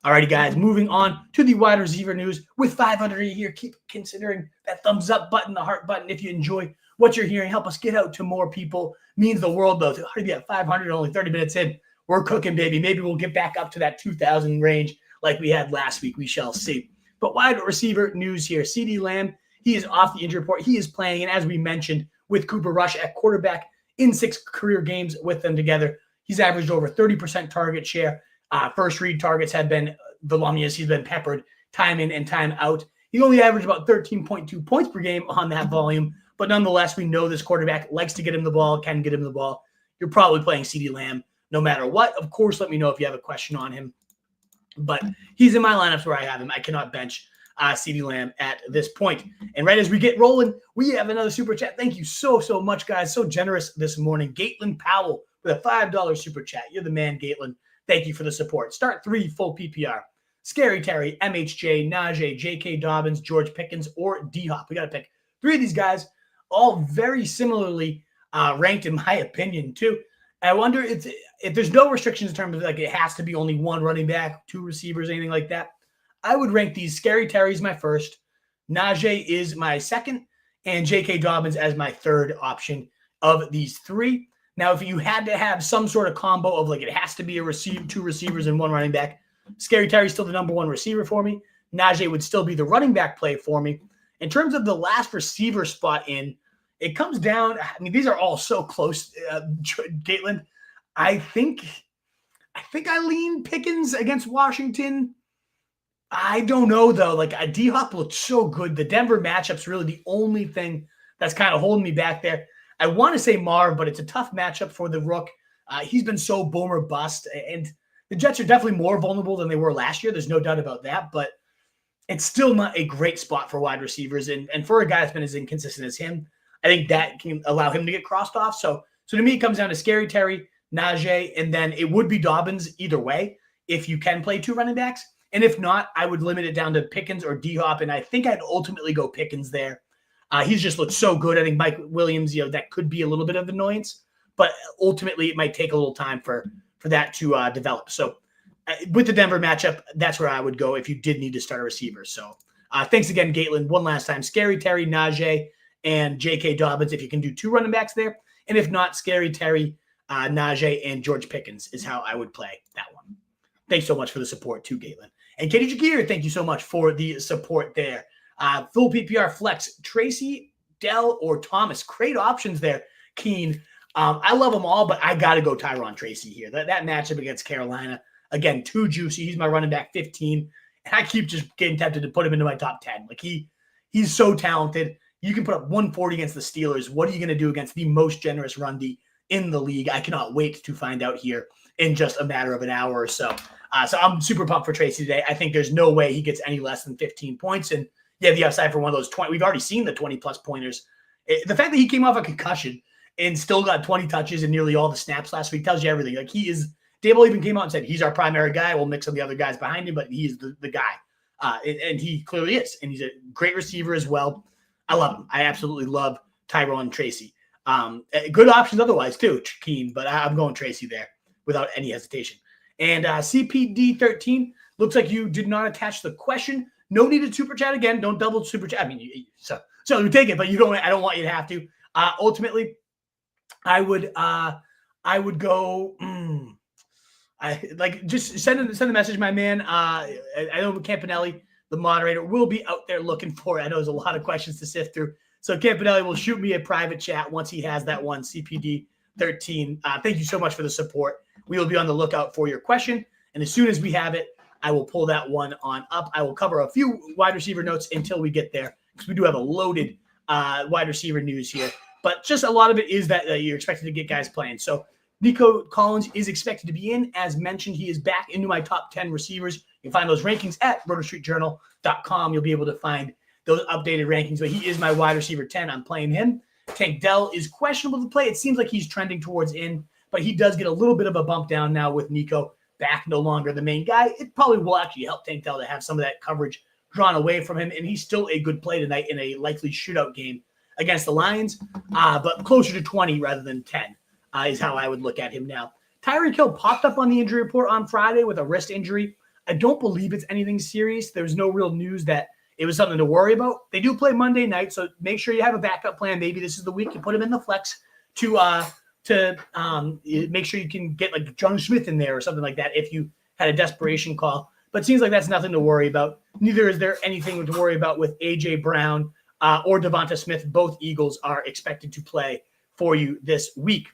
Alrighty, guys, moving on to the wide receiver news. With 500 a year, keep considering that thumbs up button, the heart button, if you enjoy what you're hearing. Help us get out to more people. Means the world, though. To already be at 500, only 30 minutes in, we're cooking, baby. Maybe we'll get back up to that 2,000 range like we had last week. We shall see. But wide receiver news here. CeeDee Lamb, he is off the injury report. He is playing, and as we mentioned, with Cooper Rush at quarterback in 6 career games with them together, he's averaged over 30% target share. First read targets have been voluminous. He's been peppered time in and time out. He only averaged about 13.2 points per game on that volume. But nonetheless, we know this quarterback likes to get him the ball, can get him the ball. You're probably playing CeeDee Lamb no matter what. Of course, let me know if you have a question on him. But he's in my lineups where I have him. I cannot bench CeeDee Lamb at this point. And right as we get rolling, we have another super chat. Thank you so much, guys. So generous this morning. Gatelin Powell with a $5 super chat. You're the man, Gaitlin. Thank you for the support. Start 3 full PPR. Scary Terry, MHJ, Najee, J.K. Dobbins, George Pickens, or D-Hop. We got to pick 3 of these guys, all very similarly ranked in my opinion, too. I wonder if there's no restrictions in terms of like it has to be only 1 running back, 2 receivers, anything like that. I would rank these Scary Terry's my first, Najee is my second, and J.K. Dobbins as my third option of these 3. Now, if you had to have some sort of combo of like it has to be a 2 receivers and 1 running back, Scary Terry's still the number 1 receiver for me. Najee would still be the running back play for me. In terms of the last receiver spot in, it comes down. I mean, these are all so close, Caitlin. I think I lean Pickens against Washington. I don't know, though. Like, D-Hop looked so good. The Denver matchup's really the only thing that's kind of holding me back there. I want to say Marv, but it's a tough matchup for the Rook. He's been so boom or bust, and the Jets are definitely more vulnerable than they were last year. There's no doubt about that, but it's still not a great spot for wide receivers. And for a guy that's been as inconsistent as him, I think that can allow him to get crossed off. So to me, it comes down to Scary Terry, Najee, and then it would be Dobbins either way if you can play 2 running backs. And if not, I would limit it down to Pickens or D-Hop, and I think I'd ultimately go Pickens there. He's just looked so good. I think Mike Williams, that could be a little bit of annoyance, but ultimately it might take a little time for that to develop. So with the Denver matchup, that's where I would go if you did need to start a receiver. So thanks again, Gaitlin. One last time, Scary Terry, Najee, and J.K. Dobbins if you can do 2 running backs there. And if not, Scary Terry, Najee, and George Pickens is how I would play that one. Thanks so much for the support too, Gaitlin. And Katie Jakir, thank you so much for the support there. Full PPR flex, Tracy, Dell, or Thomas. Great options there, Keen. I love them all, but I got to go Tyrone Tracy here. That matchup against Carolina, again, too juicy. He's my running back 15, and I keep just getting tempted to put him into my top 10. Like he's so talented. You can put up 140 against the Steelers. What are you going to do against the most generous run D in the league? I cannot wait to find out here in just a matter of an hour or so. So I'm super pumped for Tracy today. I think there's no way he gets any less than 15 points. And yeah, the upside for one of those 20. We've already seen the 20-plus pointers. The fact that he came off a concussion and still got 20 touches and nearly all the snaps last week tells you everything. Like Dable even came out and said, he's our primary guy. We'll mix some of the other guys behind him, but he's the guy. And he clearly is. And he's a great receiver as well. I love him. I absolutely love Tyrone Tracy. Good options otherwise too, Keen, but I'm going Tracy there without any hesitation. And CPD13, looks like you did not attach the question. No need to super chat again. Don't double super chat. I mean, so you take it, but you don't. I don't want you to have to. Ultimately, I would go. Just send a message, my man. I know Campanelli, the moderator, will be out there looking for it. I know there's a lot of questions to sift through, so Campanelli will shoot me a private chat once he has that one. CPD13. Thank you so much for the support. We will be on the lookout for your question, and as soon as we have it, I will pull that one on up. I will cover a few wide receiver notes until we get there, because we do have a loaded wide receiver news here. But just a lot of it is that you're expected to get guys playing. So Nico Collins is expected to be in. As mentioned, he is back into my top 10 receivers. You can find those rankings at rotostreetjournal.com. You'll be able to find those updated rankings. But he is my wide receiver 10. I'm playing him. Tank Dell is questionable to play. It seems like he's trending towards in, but he does get a little bit of a bump down now with Nico back, no longer the main guy. It probably will actually help Tank Dell to have some of that coverage drawn away from him, and he's still a good play tonight in a likely shootout game against the Lions, but closer to 20 rather than 10 is how I would look at him now. Tyreek Hill popped up on the injury report on Friday with a wrist injury. I don't believe it's anything serious. There's no real news that it was something to worry about. They do play Monday night, so make sure you have a backup plan. Maybe this is the week you put him in the flex to make sure you can get like John Smith in there or something like that if you had a desperation call. But it seems like that's nothing to worry about. Neither is there anything to worry about with A.J. Brown or Devonta Smith. Both Eagles are expected to play for you this week.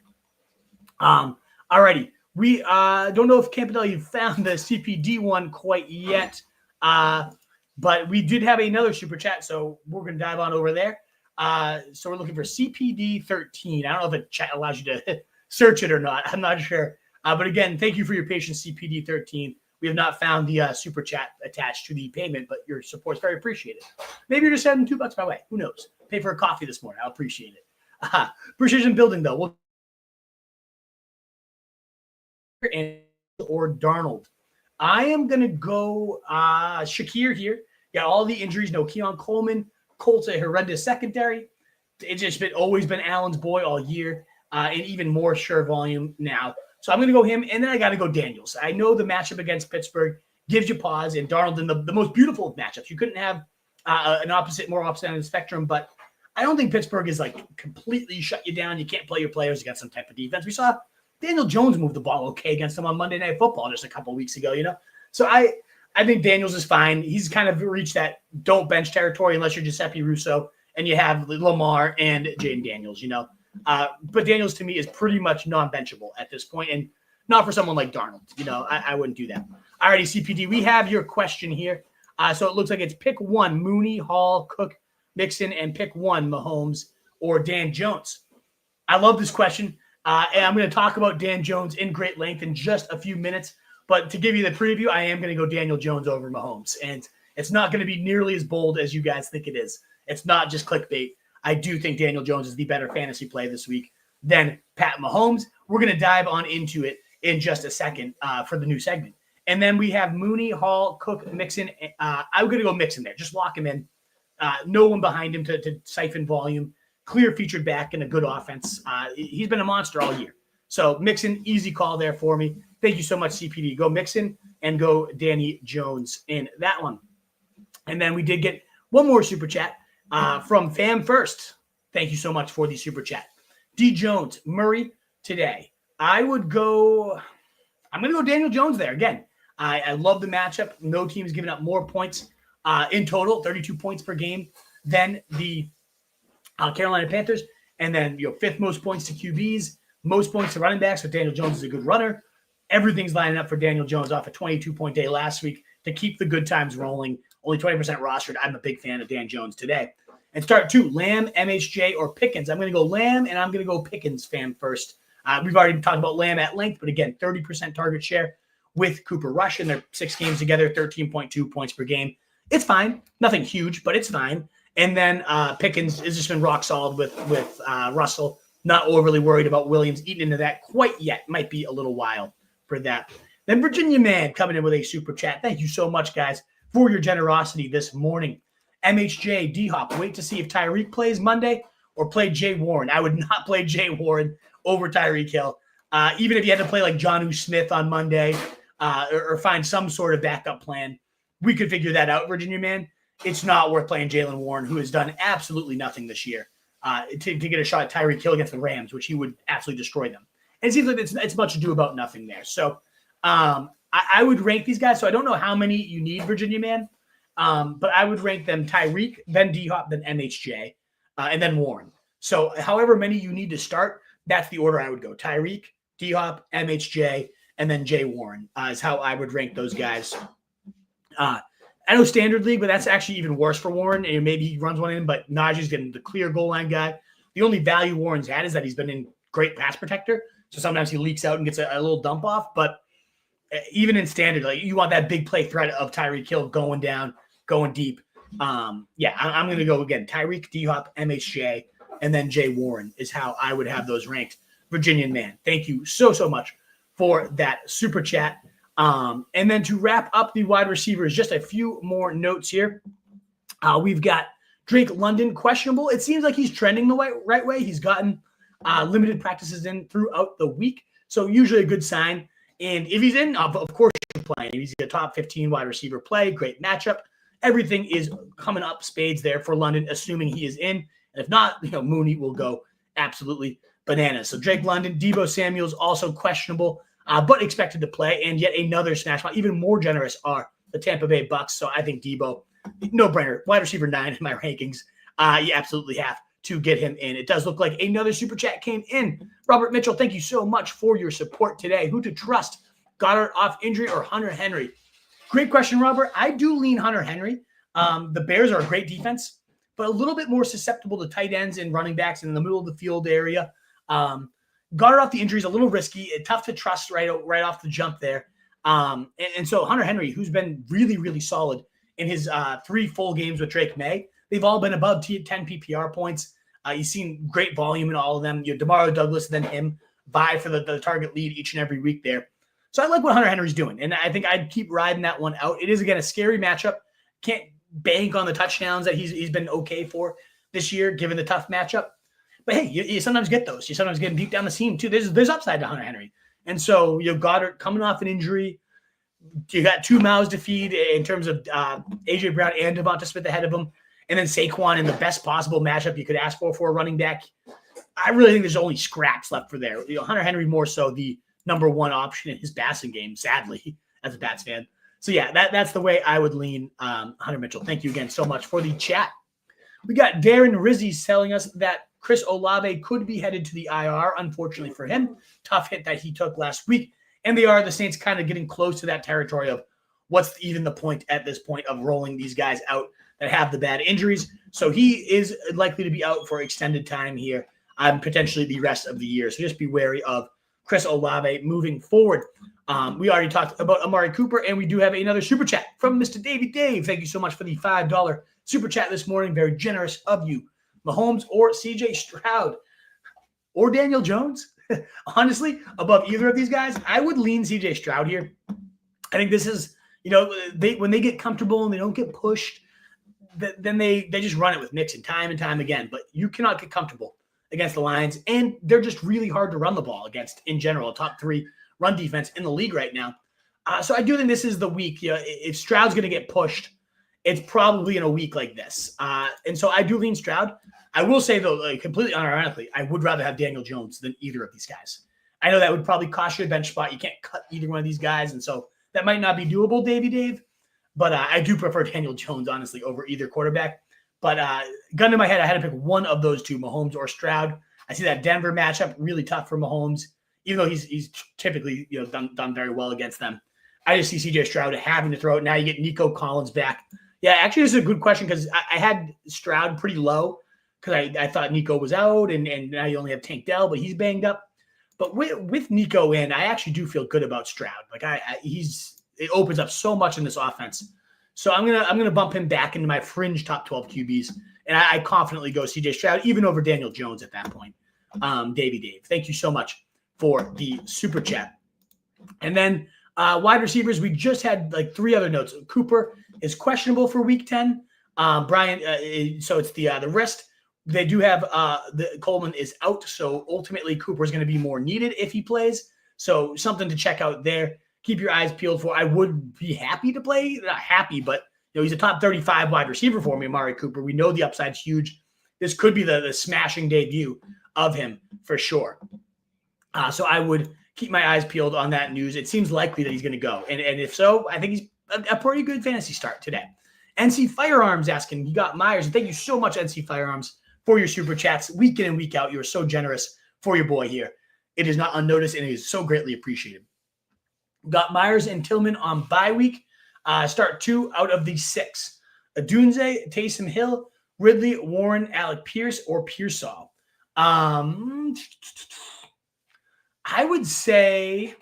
Alrighty. We don't know if Campanelli found the CPD one quite yet, but we did have another super chat, so we're going to dive on over there. So we're looking for CPD 13. I don't know if a chat allows you to search it or not. I'm not sure. But again, thank you for your patience, CPD 13. We have not found the super chat attached to the payment, but your support's very appreciated. Maybe you're just sending $2 my way. Who knows? Pay for a coffee this morning. I'll appreciate it. Precision building, though. We'll and or Darnold. I am going to go Shakir here. Got all the injuries. No Keon Coleman. Colts a horrendous secondary. It's just always been Allen's boy all year, and even more sure volume now. So I'm going to go him, and then I got to go Daniels. I know the matchup against Pittsburgh gives you pause, and Darnold in the most beautiful of matchups. You couldn't have more opposite end of the spectrum, but I don't think Pittsburgh is like completely shut you down. You can't play your players against some type of defense. We saw Daniel Jones move the ball okay against them on Monday Night Football just a couple of weeks ago, So I think Daniels is fine. He's kind of reached that don't bench territory unless you're Giuseppe Russo and you have Lamar and Jaden Daniels, But Daniels to me is pretty much non-benchable at this point, and not for someone like Darnold. I wouldn't do that. Alrighty, CPD, we have your question here. So it looks like it's pick one, Mooney, Hall, Cook, Mixon, and pick one, Mahomes or Dan Jones. I love this question. And I'm going to talk about Dan Jones in great length in just a few minutes. But to give you the preview, I am going to go Daniel Jones over Mahomes. And it's not going to be nearly as bold as you guys think it is. It's not just clickbait. I do think Daniel Jones is the better fantasy play this week than Pat Mahomes. We're going to dive on into it in just a second for the new segment. And then we have Mooney, Hall, Cook, Mixon. I'm going to go Mixon there. Just lock him in. No one behind him to siphon volume. Clear featured back in a good offense. He's been a monster all year. So Mixon, easy call there for me. Thank you so much, CPD. Go Mixon and go Danny Jones in that one. And then we did get one more super chat from Fam First. Thank you so much for the super chat. D. Jones, Murray today. I'm going to go Daniel Jones there again. I love the matchup. No team's giving up more points in total, 32 points per game, than the Carolina Panthers, and then fifth most points to QBs, most points to running backs. But Daniel Jones is a good runner. Everything's lining up for Daniel Jones off a 22-point day last week to keep the good times rolling. Only 20% rostered. I'm a big fan of Dan Jones today. And start two, Lamb, MHJ, or Pickens. I'm going to go Lamb, and I'm going to go Pickens Fam first. We've already talked about Lamb at length, but again, 30% target share with Cooper Rush in their 6 games together, 13.2 points per game. It's fine. Nothing huge, but it's fine. And then Pickens has just been rock solid with Russell. Not overly worried about Williams eating into that quite yet. Might be a little while for that. Then Virginia Man coming in with a super chat. Thank you so much, guys, for your generosity this morning. MHJ, D-Hop, wait to see if Tyreek plays Monday or play Jay Warren. I would not play Jay Warren over Tyreek Hill. Even if you had to play like Jonnu Smith on Monday or find some sort of backup plan, we could figure that out, Virginia Man. It's not worth playing Jaylen Warren, who has done absolutely nothing this year, to get a shot at Tyreek Hill against the Rams, which he would absolutely destroy them. And it seems like it's much ado about nothing there. So I would rank these guys. So I don't know how many you need, Virginia Man, but I would rank them Tyreek, then D-Hop, then MHJ, and then Warren. So however many you need to start, that's the order I would go. Tyreek, D-Hop, MHJ, and then Jay Warren is how I would rank those guys. I know standard league, but that's actually even worse for Warren. And maybe he runs one in, but Najee's getting the clear goal line guy. The only value Warren's had is that he's been in great pass protector. So sometimes he leaks out and gets a little dump off. But even in standard, like you want that big play threat of Tyreek Hill going down, going deep. I'm going to go again. Tyreek, D-Hop, MHJ, and then Jay Warren is how I would have those ranked. Virginian Man, thank you so much for that super chat. And then to wrap up the wide receivers, just a few more notes here. We've got Drake London, questionable. It seems like he's trending the right way. He's gotten limited practices in throughout the week, so usually a good sign. And if he's in, of course you're playing. If he's a top 15 wide receiver play, great matchup. Everything is coming up spades there for London, assuming he is in. And if not, Mooney will go absolutely bananas. So Drake London, Deebo Samuel's also questionable, but expected to play. And yet another smash spot. Even more generous are the Tampa Bay Bucks. So I think Deebo, no brainer, wide receiver 9 in my rankings. You absolutely have to get him in. It does look like another super chat came in. Robert Mitchell, thank you so much for your support today. Who to trust, Goedert off injury or Hunter Henry? Great question, Robert. I do lean Hunter Henry. The Bears are a great defense, but a little bit more susceptible to tight ends and running backs in the middle of the field area. Goedert off the injury is a little risky. Tough to trust right off the jump there. And so Hunter Henry, who's been really, really solid in his 3 full games with Drake May, they've all been above 10 PPR points. You've seen great volume in all of them. Demario Douglas and then him vie for the target lead each and every week there. So I like what Hunter Henry's doing, and I think I'd keep riding that one out. It is, again, a scary matchup. Can't bank on the touchdowns that he's been okay for this year, given the tough matchup. But hey, you sometimes get those. You sometimes get him deep down the seam too. There's upside to Hunter Henry, and so Goedert coming off an injury. You got two mouths to feed in terms of A.J. Brown and Devonta Smith ahead of him, and then Saquon in the best possible matchup you could ask for a running back. I really think there's only scraps left for there. Hunter Henry more so the number one option in his passing game, sadly, as a Pats fan. So yeah, that's the way I would lean Hunter Mitchell. Thank you again so much for the chat. We got Darren Rizzi telling us that Chris Olave could be headed to the IR, unfortunately for him. Tough hit that he took last week. And the Saints kind of getting close to that territory of what's even the point at this point of rolling these guys out that have the bad injuries. So he is likely to be out for extended time here, potentially the rest of the year. So just be wary of Chris Olave moving forward. We already talked about Amari Cooper, and we do have another super chat from Mr. Davey Dave. Thank you so much for the $5 super chat this morning. Very generous of you. Mahomes or CJ Stroud or Daniel Jones? Honestly, above either of these guys, I would lean CJ Stroud here. I think this is, when they get comfortable and they don't get pushed, then they just run it with Mixon time and time again. But you cannot get comfortable against the Lions, and they're just really hard to run the ball against in general, top 3 run defense in the league right now. So I do think this is the week. If Stroud's going to get pushed, it's probably in a week like this. And so I do lean Stroud. I will say, though, completely unironically, I would rather have Daniel Jones than either of these guys. I know that would probably cost you a bench spot. You can't cut either one of these guys, and so that might not be doable, Davey Dave. But I do prefer Daniel Jones, honestly, over either quarterback. But gun to my head, I had to pick one of those two, Mahomes or Stroud. I see that Denver matchup really tough for Mahomes, even though he's typically done very well against them. I just see CJ Stroud having to throw it. Now you get Nico Collins back. Yeah, actually, this is a good question because I had Stroud pretty low because I thought Nico was out, and now you only have Tank Dell, but he's banged up. But with Nico in, I actually do feel good about Stroud. It opens up so much in this offense. So I'm gonna bump him back into my fringe top 12 QBs, and I confidently go CJ Stroud even over Daniel Jones at that point. Davey Dave, thank you so much for the super chat. And then wide receivers, we just had 3 other notes. Cooper is questionable for week 10. Brian, so it's the wrist. They do have the Coleman is out, so ultimately Cooper is going to be more needed if he plays. So something to check out there. Keep your eyes peeled for. I would be happy to play, not happy, but he's a top 35 wide receiver for me, Amari Cooper. We know the upside's huge. This could be the smashing debut of him for sure. So I would keep my eyes peeled on that news. It seems likely that he's going to go, and if so, I think he's a pretty good fantasy start today. NC Firearms asking, you got Myers, and thank you so much, NC Firearms, for your super chats week in and week out. You are so generous for your boy here. It is not unnoticed, and it is so greatly appreciated. Got Myers and Tillman on bye week. Start 2 out of the 6. Adunze, Taysom Hill, Ridley, Warren, Alec Pierce, or Pearsall. I would say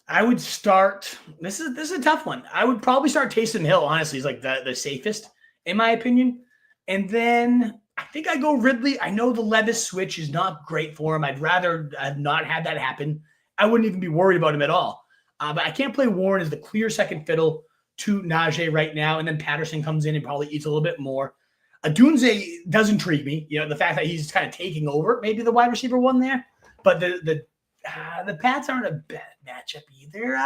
I would start. This is a tough one. I would probably start Taysom Hill. Honestly, he's the safest in my opinion. And then I think I go Ridley. I know the Levis switch is not great for him. I'd rather have not had that happen. I wouldn't even be worried about him at all. But I can't play Warren as the clear second fiddle to Najee right now. And then Patterson comes in and probably eats a little bit more. Adunze does intrigue me. The fact that he's kind of taking over maybe the wide receiver one there. But the Pats aren't a bad matchup either.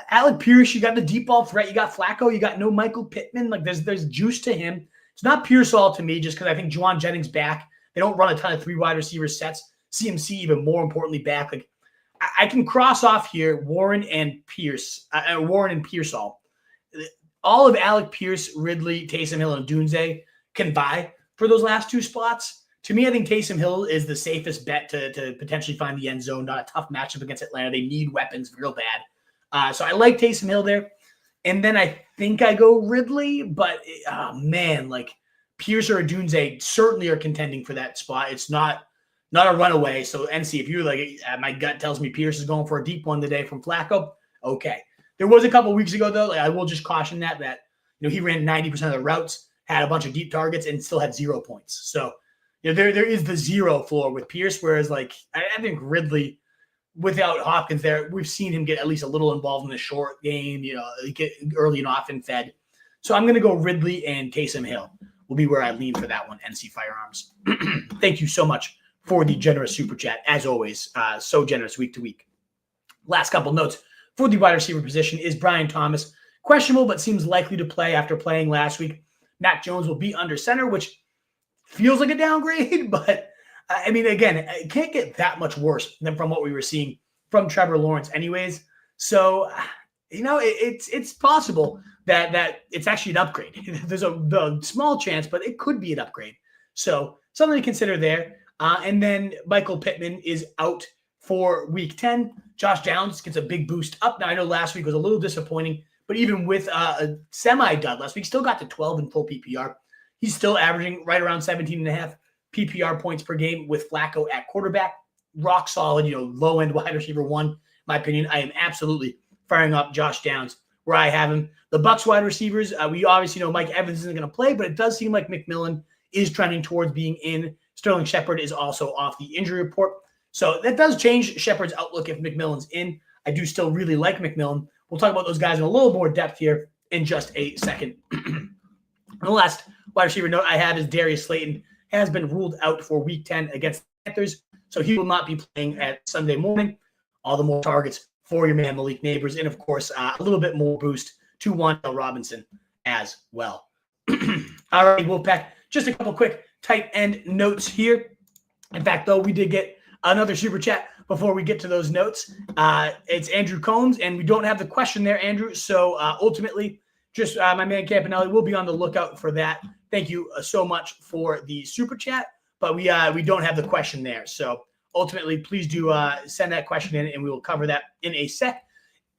Alec Pierce, you got the deep ball threat. You got Flacco. You got no Michael Pittman. There's juice to him. It's not Pearsall to me just because I think Juwan Jennings back. They don't run a ton of 3 wide receiver sets. CMC even more importantly back. I can cross off here Warren and Pearsall. All of Alec Pierce, Ridley, Taysom Hill, and Dunze can vie for those last 2 spots. To me, I think Taysom Hill is the safest bet to potentially find the end zone. Not a tough matchup against Atlanta. They need weapons real bad. So I like Taysom Hill there. And then I think I go Ridley, but Pierce or Dunze certainly are contending for that spot. It's not a runaway. So NC, if you're my gut tells me Pierce is going for a deep one today from Flacco, okay. There was a couple weeks ago, though, I will just caution that he ran 90% of the routes, had a bunch of deep targets, and still had 0 points. So, there is the zero floor with Pierce, whereas like I think Ridley, without Hopkins there, we've seen him get at least a little involved in the short game, get early and often fed. So I'm going to go Ridley and Taysom Hill will be where I lean for that one, NC Firearms. Thank you so much for the generous super chat. As always, so generous week to week. Last couple notes for the wide receiver position is Brian Thomas. Questionable, but seems likely to play after playing last week. Mac Jones will be under center, which feels like a downgrade, but I mean, again, it can't get that much worse than from what we were seeing from Trevor Lawrence anyways. So, it's possible that it's actually an upgrade. There's a small chance, but it could be an upgrade. So something to consider there. And then Michael Pittman is out for week 10. Josh Downs gets a big boost up. Now, I know last week was a little disappointing, but even with a semi-dud last week, still got to 12 in full PPR. He's still averaging right around 17.5 PPR points per game with Flacco at quarterback. Rock solid, low-end wide receiver one, in my opinion. I am absolutely firing up Josh Downs where I have him. The Bucs wide receivers, we obviously know Mike Evans isn't going to play, but it does seem like McMillan is trending towards being in. Sterling Shepard is also off the injury report. So that does change Shepard's outlook if McMillan's in. I do still really like McMillan. We'll talk about those guys in a little more depth here in just a second. And the last wide receiver note I have is Darius Slayton has been ruled out for week 10 against the Panthers, so he will not be playing at Sunday morning. All the more targets for your man Malik Neighbors, and of course, a little bit more boost to Wan'Dale Robinson as well. All right, Wolfpack, just a couple quick tight end notes here. In fact, though, we did get another super chat before we get to those notes. It's Andrew Combs, and we don't have the question there, Andrew. So ultimately, just my man Campanelli will be on the lookout for that. Thank you so much for the super chat, but we don't have the question there. So ultimately, please do send that question in, and we will cover that in a sec.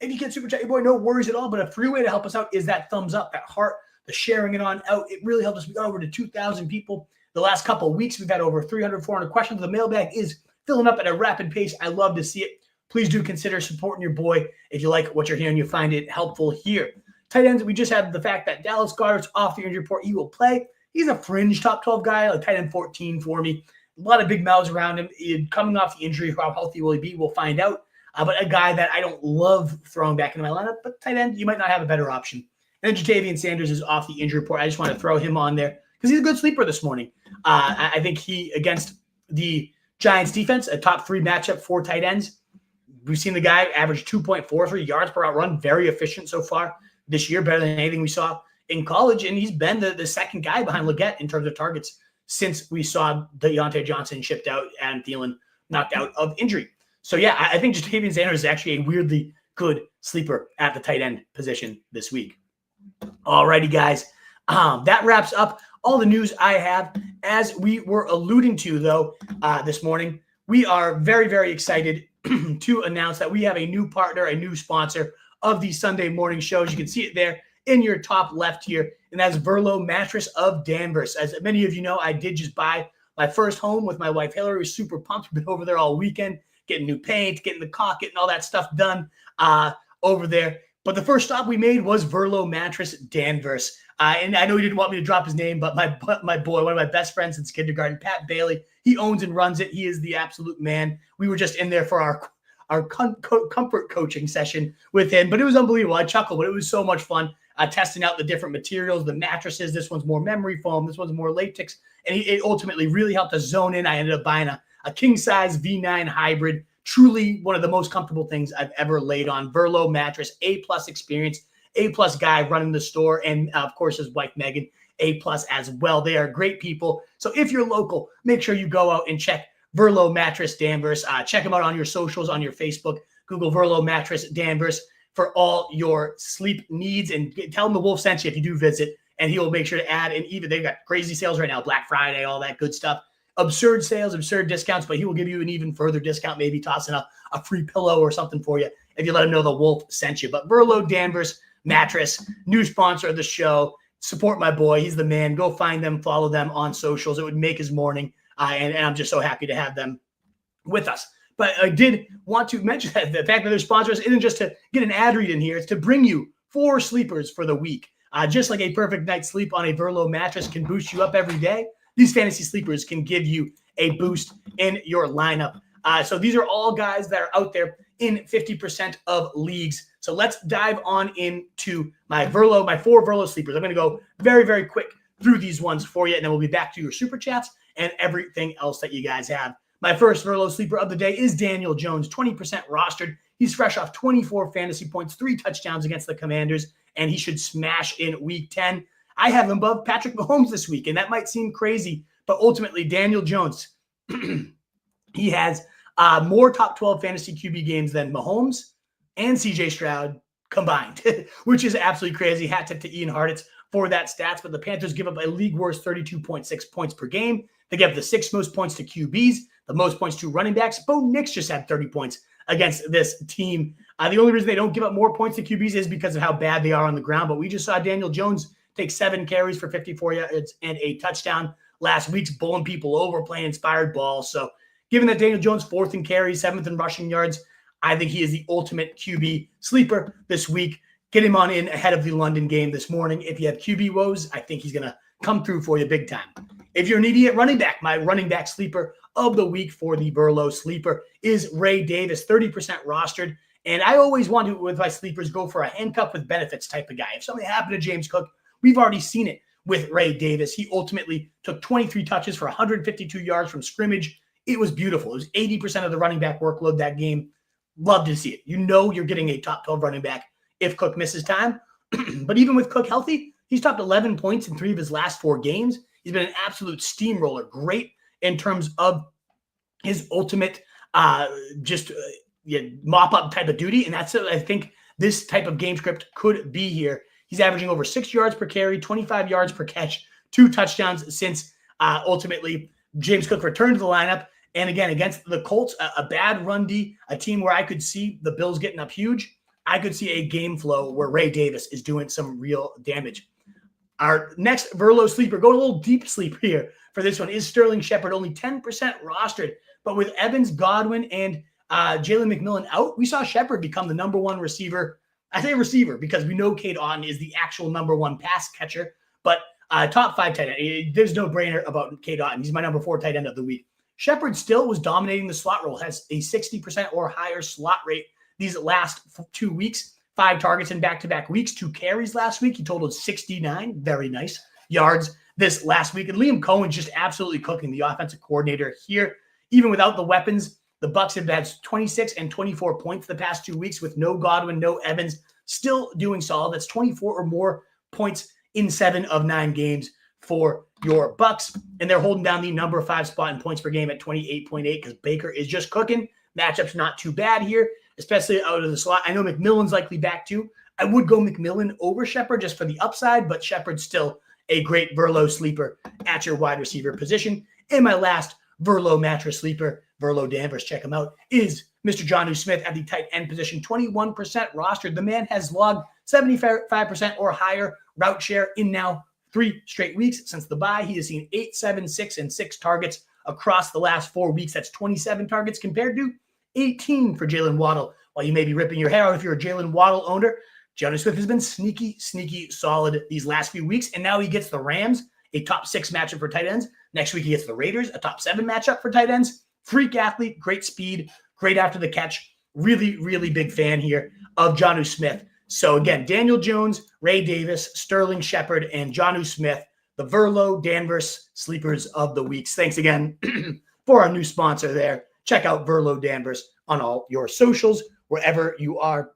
If you get super chat, your boy, no worries at all. But a free way to help us out is that thumbs up, that heart, the sharing it on out. It really helps us. We got over to 2,000 people the last couple of weeks. We've had over 300, 400 questions. The mailbag is filling up at a rapid pace. I love to see it. Please do consider supporting your boy if you like what you're hearing. You find it helpful here. Tight ends, we just have the fact that Dallas Goedert's off the injury report. He will play. He's a fringe top 12 guy, like tight end 14 for me. A lot of big mouths around him. Coming off the injury, how healthy will he be? We'll find out. But a guy that I don't love throwing back into my lineup, but tight end, you might not have a better option. And then Jatavian Sanders is off the injury report. I just want to throw him on there because he's a good sleeper this morning. I think he, against the Giants defense, a top 3 matchup for tight ends. We've seen the guy average 2.43 yards per out run, very efficient so far this year, better than anything we saw in college. And he's been the second guy behind Leggett in terms of targets since we saw Deontay Johnson shipped out and Thielen knocked out of injury. So, yeah, I think Jatavian Sanders is actually a weirdly good sleeper at the tight end position this week. All righty, guys. That wraps up all the news I have. As we were alluding to, though, this morning, we are very, very excited to announce that we have a new partner, a new sponsor of the Sunday morning shows. You can see it there in your top left here, and that's Verlo Mattress of Danvers. As many of you know, I did just buy my first home with my wife, Hillary. Was super pumped. Been over there all weekend, getting new paint, getting the caulk, getting all that stuff done over there. But the first stop we made was Verlo Mattress Danvers. And I know he didn't want me to drop his name, but my boy, one of my best friends since kindergarten, Pat Bailey, he owns and runs it. He is the absolute man. We were just in there for our comfort coaching session with him, but it was unbelievable. I chuckled, but it was so much fun testing out the different materials, the mattresses. This one's more memory foam. This one's more latex. And it ultimately really helped us zone in. I ended up buying a king-size V9 hybrid. Truly one of the most comfortable things I've ever laid on. Verlo mattress, A-plus experience, A-plus guy running the store, and of course his wife Megan, A-plus as well. They are great people. So if you're local, make sure you go out and check Verlo Mattress Danvers. Check them out on your socials, on your Facebook. Google Verlo Mattress Danvers for all your sleep needs, and tell them the Wolf sent you if you do visit, and he'll make sure to add. And even they've got crazy sales right now, Black Friday, all that good stuff. Absurd sales, absurd discounts, but he will give you an even further discount, maybe tossing a free pillow or something for you if you let him know the Wolf sent you. But Verlo Danvers Mattress, new sponsor of the show. Support my boy. He's the man. Go find them, follow them on socials. It would make his morning, and I'm just so happy to have them with us. But I did want to mention that the fact that they're sponsors isn't just to get an ad read in here. It's to bring you 4 sleepers for the week. Just like a perfect night's sleep on a Verlo mattress can boost you up every day, these fantasy sleepers can give you a boost in your lineup. So these are all guys that are out there in 50% of leagues. So let's dive on into my four Verlo sleepers. I'm going to go very, very quick through these ones for you, and then we'll be back to your super chats and everything else that you guys have. My first Verlo sleeper of the day is Daniel Jones, 20% rostered. He's fresh off 24 fantasy points, 3 touchdowns against the Commanders, and he should smash in week 10. I have him above Patrick Mahomes this week, and that might seem crazy, but ultimately Daniel Jones, he has more top 12 fantasy QB games than Mahomes and CJ Stroud combined, which is absolutely crazy. Hat tip to Ian Hartitz for that stats, but the Panthers give up a league worst 32.6 points per game. They give the 6th most points to QBs, the most points to running backs. Bo Nix just had 30 points against this team. The only reason they don't give up more points to QBs is because of how bad they are on the ground, but we just saw Daniel Jones take 7 carries for 54 yards and a touchdown last week's bowling people over, playing inspired ball. So given that Daniel Jones 4th in carries, 7th in rushing yards, I think he is the ultimate QB sleeper this week. Get him on in ahead of the London game this morning. If you have QB woes, I think he's going to come through for you big time. If you're an idiot running back, my running back sleeper of the week for the Verlo sleeper is Ray Davis, 30% rostered. And I always want to, with my sleepers, go for a handcuff with benefits type of guy. If something happened to James Cook, we've already seen it with Ray Davis. He ultimately took 23 touches for 152 yards from scrimmage. It was beautiful. It was 80% of the running back workload that game. Love to see it. You know you're getting a top 12 running back if Cook misses time. But even with Cook healthy, he's topped 11 points in 3 of his last 4 games. He's been an absolute steamroller. Great in terms of his ultimate mop-up type of duty. And that's, I think, this type of game script could be here. He's averaging over 6 yards per carry, 25 yards per catch, 2 touchdowns since ultimately James Cook returned to the lineup. And again, against the Colts, a bad run D, a team where I could see the Bills getting up huge. I could see a game flow where Ray Davis is doing some real damage. Our next Verlo sleeper, going a little deep sleep here for this one, is Sterling Shepard, only 10% rostered. But with Evans, Godwin, and Jalen McMillan out, we saw Shepard become the number 1 receiver. I say receiver because we know Cade Otton is the actual number 1 pass catcher, but top 5 tight end. There's no brainer about Cade Otton. He's my number 4 tight end of the week. Shepard still was dominating the slot role, has a 60% or higher slot rate these last 2 weeks. 5 targets in back-to-back weeks, 2 carries last week. He totaled 69, very nice, yards this last week. And Liam Cohen's just absolutely cooking, the offensive coordinator here. Even without the weapons, the Bucs have had 26 and 24 points the past 2 weeks with no Godwin, no Evans, still doing solid. That's 24 or more points in 7 of 9 games for your Bucs. And they're holding down the number 5 spot in points per game at 28.8 because Baker is just cooking. Matchup's not too bad here, especially out of the slot. I know McMillan's likely back too. I would go McMillan over Shepard just for the upside, but Shepard's still a great Verlo sleeper at your wide receiver position. And my last Verlo mattress sleeper, Verlo Danvers, check him out, is Mr. Jonnu Smith at the tight end position, 21% rostered. The man has logged 75% or higher route share in now 3 straight weeks since the bye. He has seen 8, 7, 6, and 6 targets across the last 4 weeks. That's 27 targets compared to 18 for Jalen Waddle. While you may be ripping your hair out if you're a Jalen Waddle owner, Jonnu Smith has been sneaky solid these last few weeks, and now he gets the Rams, a top 6 matchup for tight ends. Next week he gets the Raiders, a top 7 matchup for tight ends. Freak athlete, great speed, great after the catch. Really big fan here of Jonnu Smith. So again, Daniel Jones, Ray Davis, Sterling Shepard, and Jonnu Smith, the Verlo Danvers sleepers of the weeks. Thanks again for our new sponsor there. Check out Verlo Danvers on all your socials, wherever you are.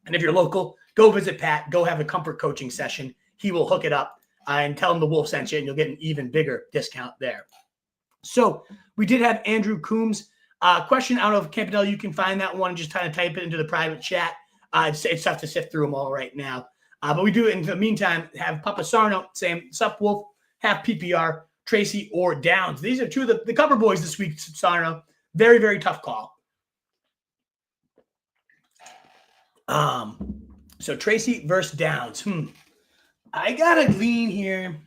And if you're local, go visit Pat. Go have a comfort coaching session. He will hook it up and tell him the Wolf sent you, and you'll get an even bigger discount there. So we did have Andrew Coombs question. I don't know if Campanella, you can find that one and just kind of type it into the private chat. It's tough to sift through them all right now. But we do, in the meantime, have Papa Sarno saying, sup, Wolf, half PPR, Tracy, or Downs. These are 2 of the cover boys this week, Sarno. Very tough call. So Tracy versus Downs. I got to lean here.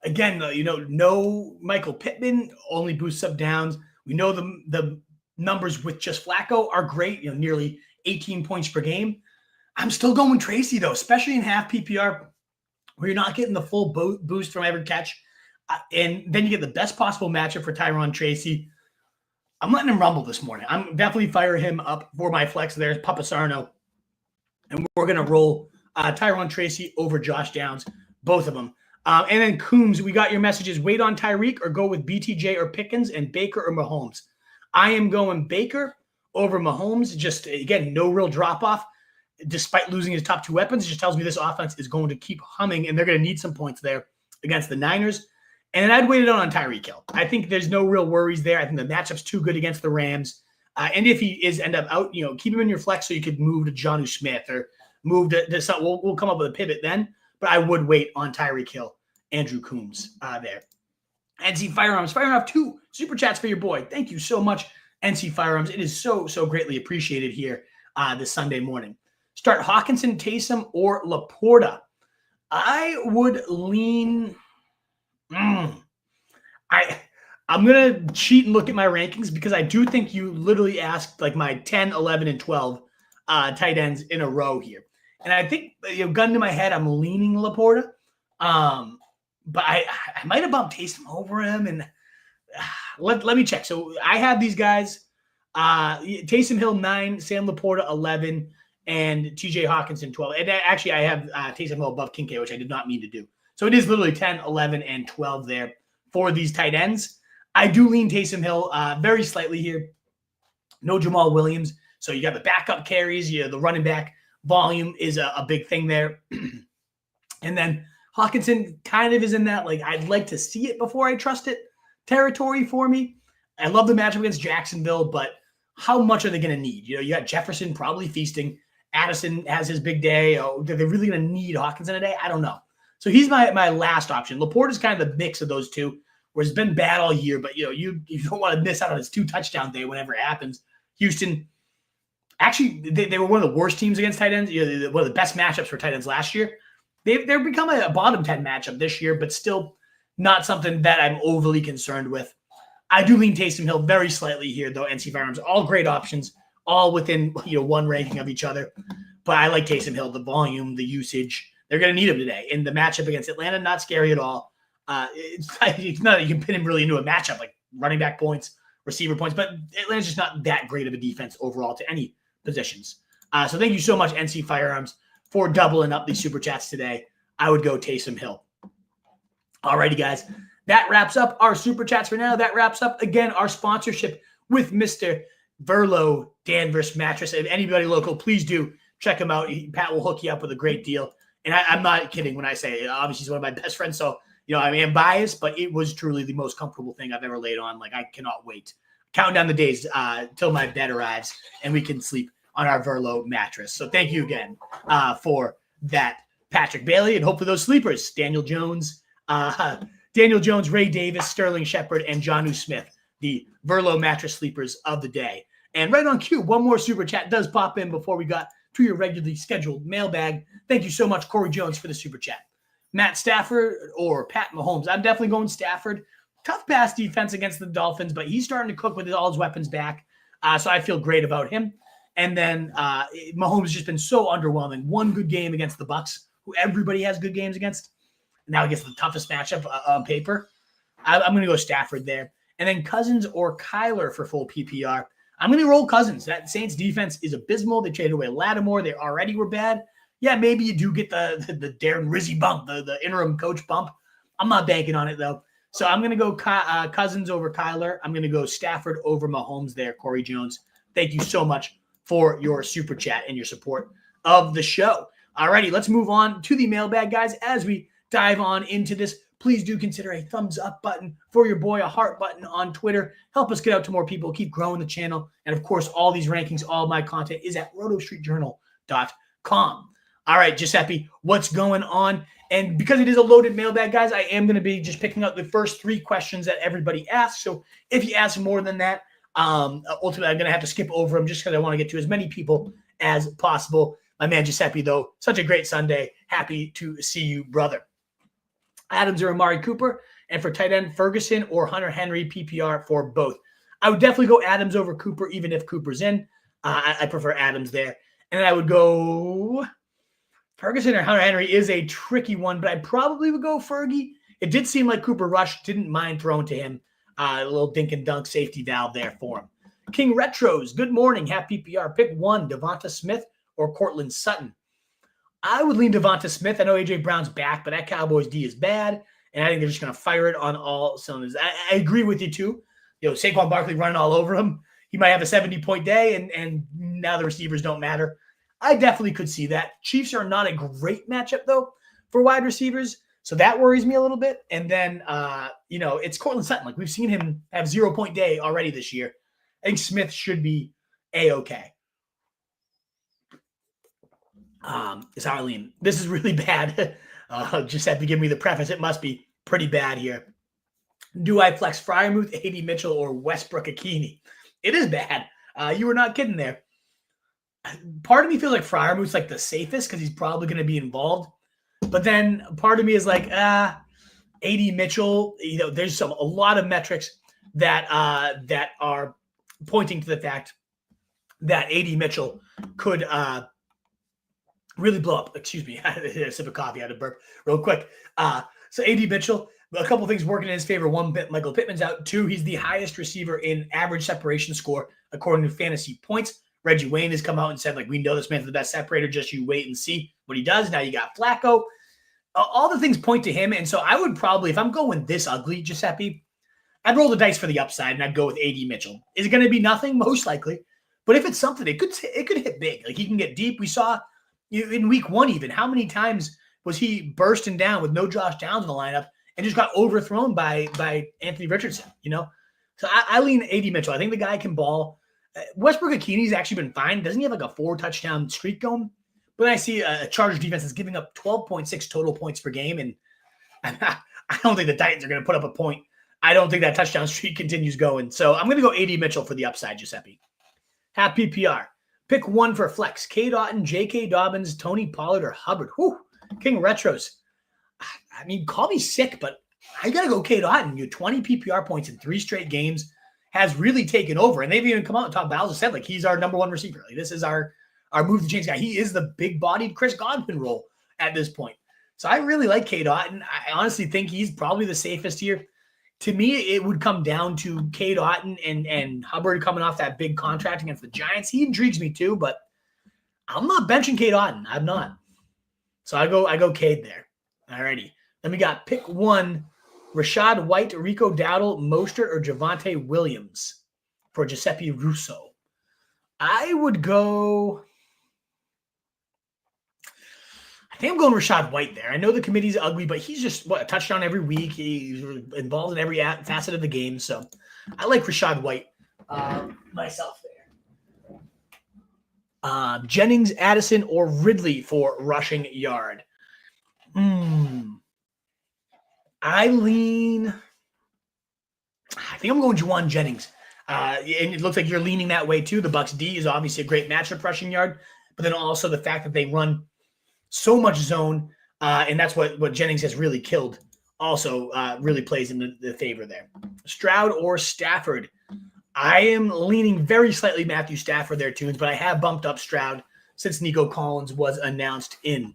Again, though, no Michael Pittman, only boosts up Downs. We know the numbers with just Flacco are great, nearly 18 points per game. I'm still going Tracy, though, especially in half PPR where you're not getting the full boost from every catch. And then you get the best possible matchup for Tyrone Tracy. I'm letting him rumble this morning. I'm definitely firing him up for my flex. There's Papasarno. And we're going to roll Tyrone Tracy over Josh Downs, both of them. And then Coombs, we got your messages. Wait on Tyreek or go with BTJ or Pickens and Baker or Mahomes. I am going Baker over Mahomes. Just, again, no real drop-off. Despite losing his top two weapons, it just tells me this offense is going to keep humming, and they're going to need some points there against the Niners. And then I'd wait it on Tyreek Hill. I think there's no real worries there. I think the matchup's too good against the Rams. And if he is end up out, keep him in your flex so you could move to Jonnu Smith or move to something. We'll come up with a pivot then. But I would wait on Tyreek Hill, Andrew Coombs there. NC Firearms, firing off 2 super chats for your boy. Thank you so much, NC Firearms. It is so greatly appreciated here this Sunday morning. Start Hawkinson, Taysom, or Laporta. I would lean. I'm going to cheat and look at my rankings because I do think you literally asked like my 10, 11, and 12 tight ends in a row here. And I think, gun to my head, I'm leaning Laporta. But I might have bumped Taysom over him. And let me check. So I have these guys. Taysom Hill, 9, Sam Laporta, 11, and TJ Hawkinson, 12. And actually, I have Taysom Hill above Kincaid, which I did not mean to do. So it is literally 10, 11, and 12 there for these tight ends. I do lean Taysom Hill very slightly here. No Jamal Williams. So you got the backup carries. The running back volume is a big thing there. And then Hawkinson kind of is in that, like, I'd like to see it before I trust it territory for me. I love the matchup against Jacksonville, but how much are they going to need? You got Jefferson probably feasting. Addison has his big day. Oh, are they really going to need Hawkinson today? I don't know. So he's my last option. Laporta is kind of the mix of those two, where it's been bad all year, but you don't want to miss out on his 2-touchdown day whenever it happens. Houston, actually, they were one of the worst teams against tight ends. One of the best matchups for tight ends last year. They've become a bottom 10 matchup this year, but still not something that I'm overly concerned with. I do lean Taysom Hill very slightly here, though. NC Firearms, all great options, all within one ranking of each other. But I like Taysom Hill, the volume, the usage. They're going to need him today. In the matchup against Atlanta, not scary at all. It's not that you can pin him really into a matchup like running back points, receiver points, but Atlanta's just not that great of a defense overall to any positions. So thank you so much, NC Firearms, for doubling up these super chats today. I would go Taysom Hill. Alrighty, guys. That wraps up our super chats for now. That wraps up, again, our sponsorship with Mr. Verlo Danvers Mattress. If anybody local, please do check him out. Pat will hook you up with a great deal. And I'm not kidding when I say it. Obviously, he's one of my best friends, so I am biased, but it was truly the most comfortable thing I've ever laid on. Like, I cannot wait. Counting down the days till my bed arrives and we can sleep on our Verlo mattress. So thank you again for that, Patrick Bailey, and hopefully those sleepers, Daniel Jones, Ray Davis, Sterling Shepard, and Jonnu Smith, the Verlo mattress sleepers of the day. And right on cue, one more super chat does pop in before we got to your regularly scheduled mailbag. Thank you so much, Corey Jones, for the super chat. Matt Stafford or Pat Mahomes? I'm definitely going Stafford. Tough pass defense against the Dolphins, but he's starting to cook with all his weapons back. So I feel great about him. And then Mahomes has just been so underwhelming. One good game against the Bucs, who everybody has good games against. Now against the toughest matchup on paper. I'm going to go Stafford there. And then Cousins or Kyler for full PPR. I'm going to roll Cousins. That Saints defense is abysmal. They traded away Lattimore. They already were bad. Yeah, maybe you do get the Darren Rizzi bump, the interim coach bump. I'm not banking on it, though. So I'm going to go Cousins over Kyler. I'm going to go Stafford over Mahomes there, Corey Jones. Thank you so much for your super chat and your support of the show. All righty, let's move on to the mailbag, guys. As we dive on into this, please do consider a thumbs up button for your boy, a heart button on Twitter. Help us get out to more people, keep growing the channel. And, of course, all these rankings, all my content is at rotostreetjournal.com. All right, Giuseppe, what's going on? And because it is a loaded mailbag, guys, I am going to be just picking up the first 3 questions that everybody asks. So if you ask more than that, ultimately I'm going to have to skip over them just because I want to get to as many people as possible. My man Giuseppe, though, such a great Sunday. Happy to see you, brother. Adams or Amari Cooper, and for tight end, Ferguson or Hunter Henry PPR for both. I would definitely go Adams over Cooper, even if Cooper's in. I prefer Adams there. And then I would go Ferguson or Hunter Henry is a tricky one, but I probably would go Fergie it did seem like Cooper Rush didn't mind throwing to him. A little dink and dunk safety valve there for him. King Retros, good morning. Happy PPR. Pick one, Devonta Smith or Cortland Sutton. I would lean Devonta Smith. I know A.J. Brown's back, but that Cowboys D is bad, and I think they're just going to fire it on all cylinders. I agree with you, too. Saquon Barkley running all over him. He might have a 70-point day, and now the receivers don't matter. I definitely could see that. Chiefs are not a great matchup, though, for wide receivers, so that worries me a little bit. And then, it's Cortland Sutton. Like, we've seen him have 0-point day already this year. I think Smith should be A-okay. Arlene, this is really bad. Just have to give me the preface. It must be pretty bad here. Do I flex Freiermuth, A.D. Mitchell, or Westbrook-Ikhine? It is bad. You were not kidding there. Part of me feels like Freiermuth's like the safest because he's probably going to be involved. But then part of me is like, A.D. Mitchell, there's a lot of metrics that are pointing to the fact that A.D. Mitchell could really blow up. Excuse me. I had a sip of coffee. I had to burp real quick. So A.D. Mitchell, a couple of things working in his favor. One, Michael Pittman's out. Two, he's the highest receiver in average separation score according to fantasy points. Reggie Wayne has come out and said, we know this man's the best separator. Just you wait and see what he does. Now you got Flacco. All the things point to him. And so I would probably, if I'm going this ugly, Giuseppe, I'd roll the dice for the upside and I'd go with A.D. Mitchell. Is it going to be nothing? Most likely. But if it's something, it could hit big. Like, he can get deep. We saw in week one even, how many times was he bursting down with no Josh Downs in the lineup and just got overthrown by Anthony Richardson, So I lean A.D. Mitchell. I think the guy can ball. Westbrook-Ikhini's actually been fine. Doesn't he have like a 4-touchdown streak going? But I see a Chargers defense is giving up 12.6 total points per game, and I don't think the Titans are going to put up a point. I don't think that touchdown streak continues going. So I'm going to go A.D. Mitchell for the upside, Giuseppe. Happy PR. Pick one for flex. K. Dotton, J.K. Dobbins, Tony Pollard, or Hubbard. Whew. King Retros. I mean, call me sick, but I got to go K. Dotton. 20 PPR points in 3 straight games has really taken over. And they've even come out and Todd Bowles said, he's our number one receiver. This is our move to change guy. He is the big-bodied Chris Godwin role at this point. So I really like K. Dotton. I honestly think he's probably the safest here. To me, it would come down to K. Dotton and Hubbard coming off that big contract against the Giants. He intrigues me too, but I'm not benching K. Dotton. I'm not. So I go Cade there. Alrighty. Then we got pick one, Rashad White, Rico Dowdle, Mostert, or Javonte Williams for Giuseppe Russo. I would go. I think I'm going Rashad White there. I know the committee's ugly, but he's just a touchdown every week. He's involved in every facet of the game. So I like Rashad White myself there. Jennings, Addison, or Ridley for rushing yard. I think I'm going Juwan Jennings. And it looks like you're leaning that way too. The Bucks D is obviously a great matchup rushing yard, but then also the fact that they run so much zone, and that's what Jennings has really killed, also really plays in the favor there. Stroud or Stafford. I am leaning very slightly Matthew Stafford there, Tunes, but I have bumped up Stroud since Nico Collins was announced in.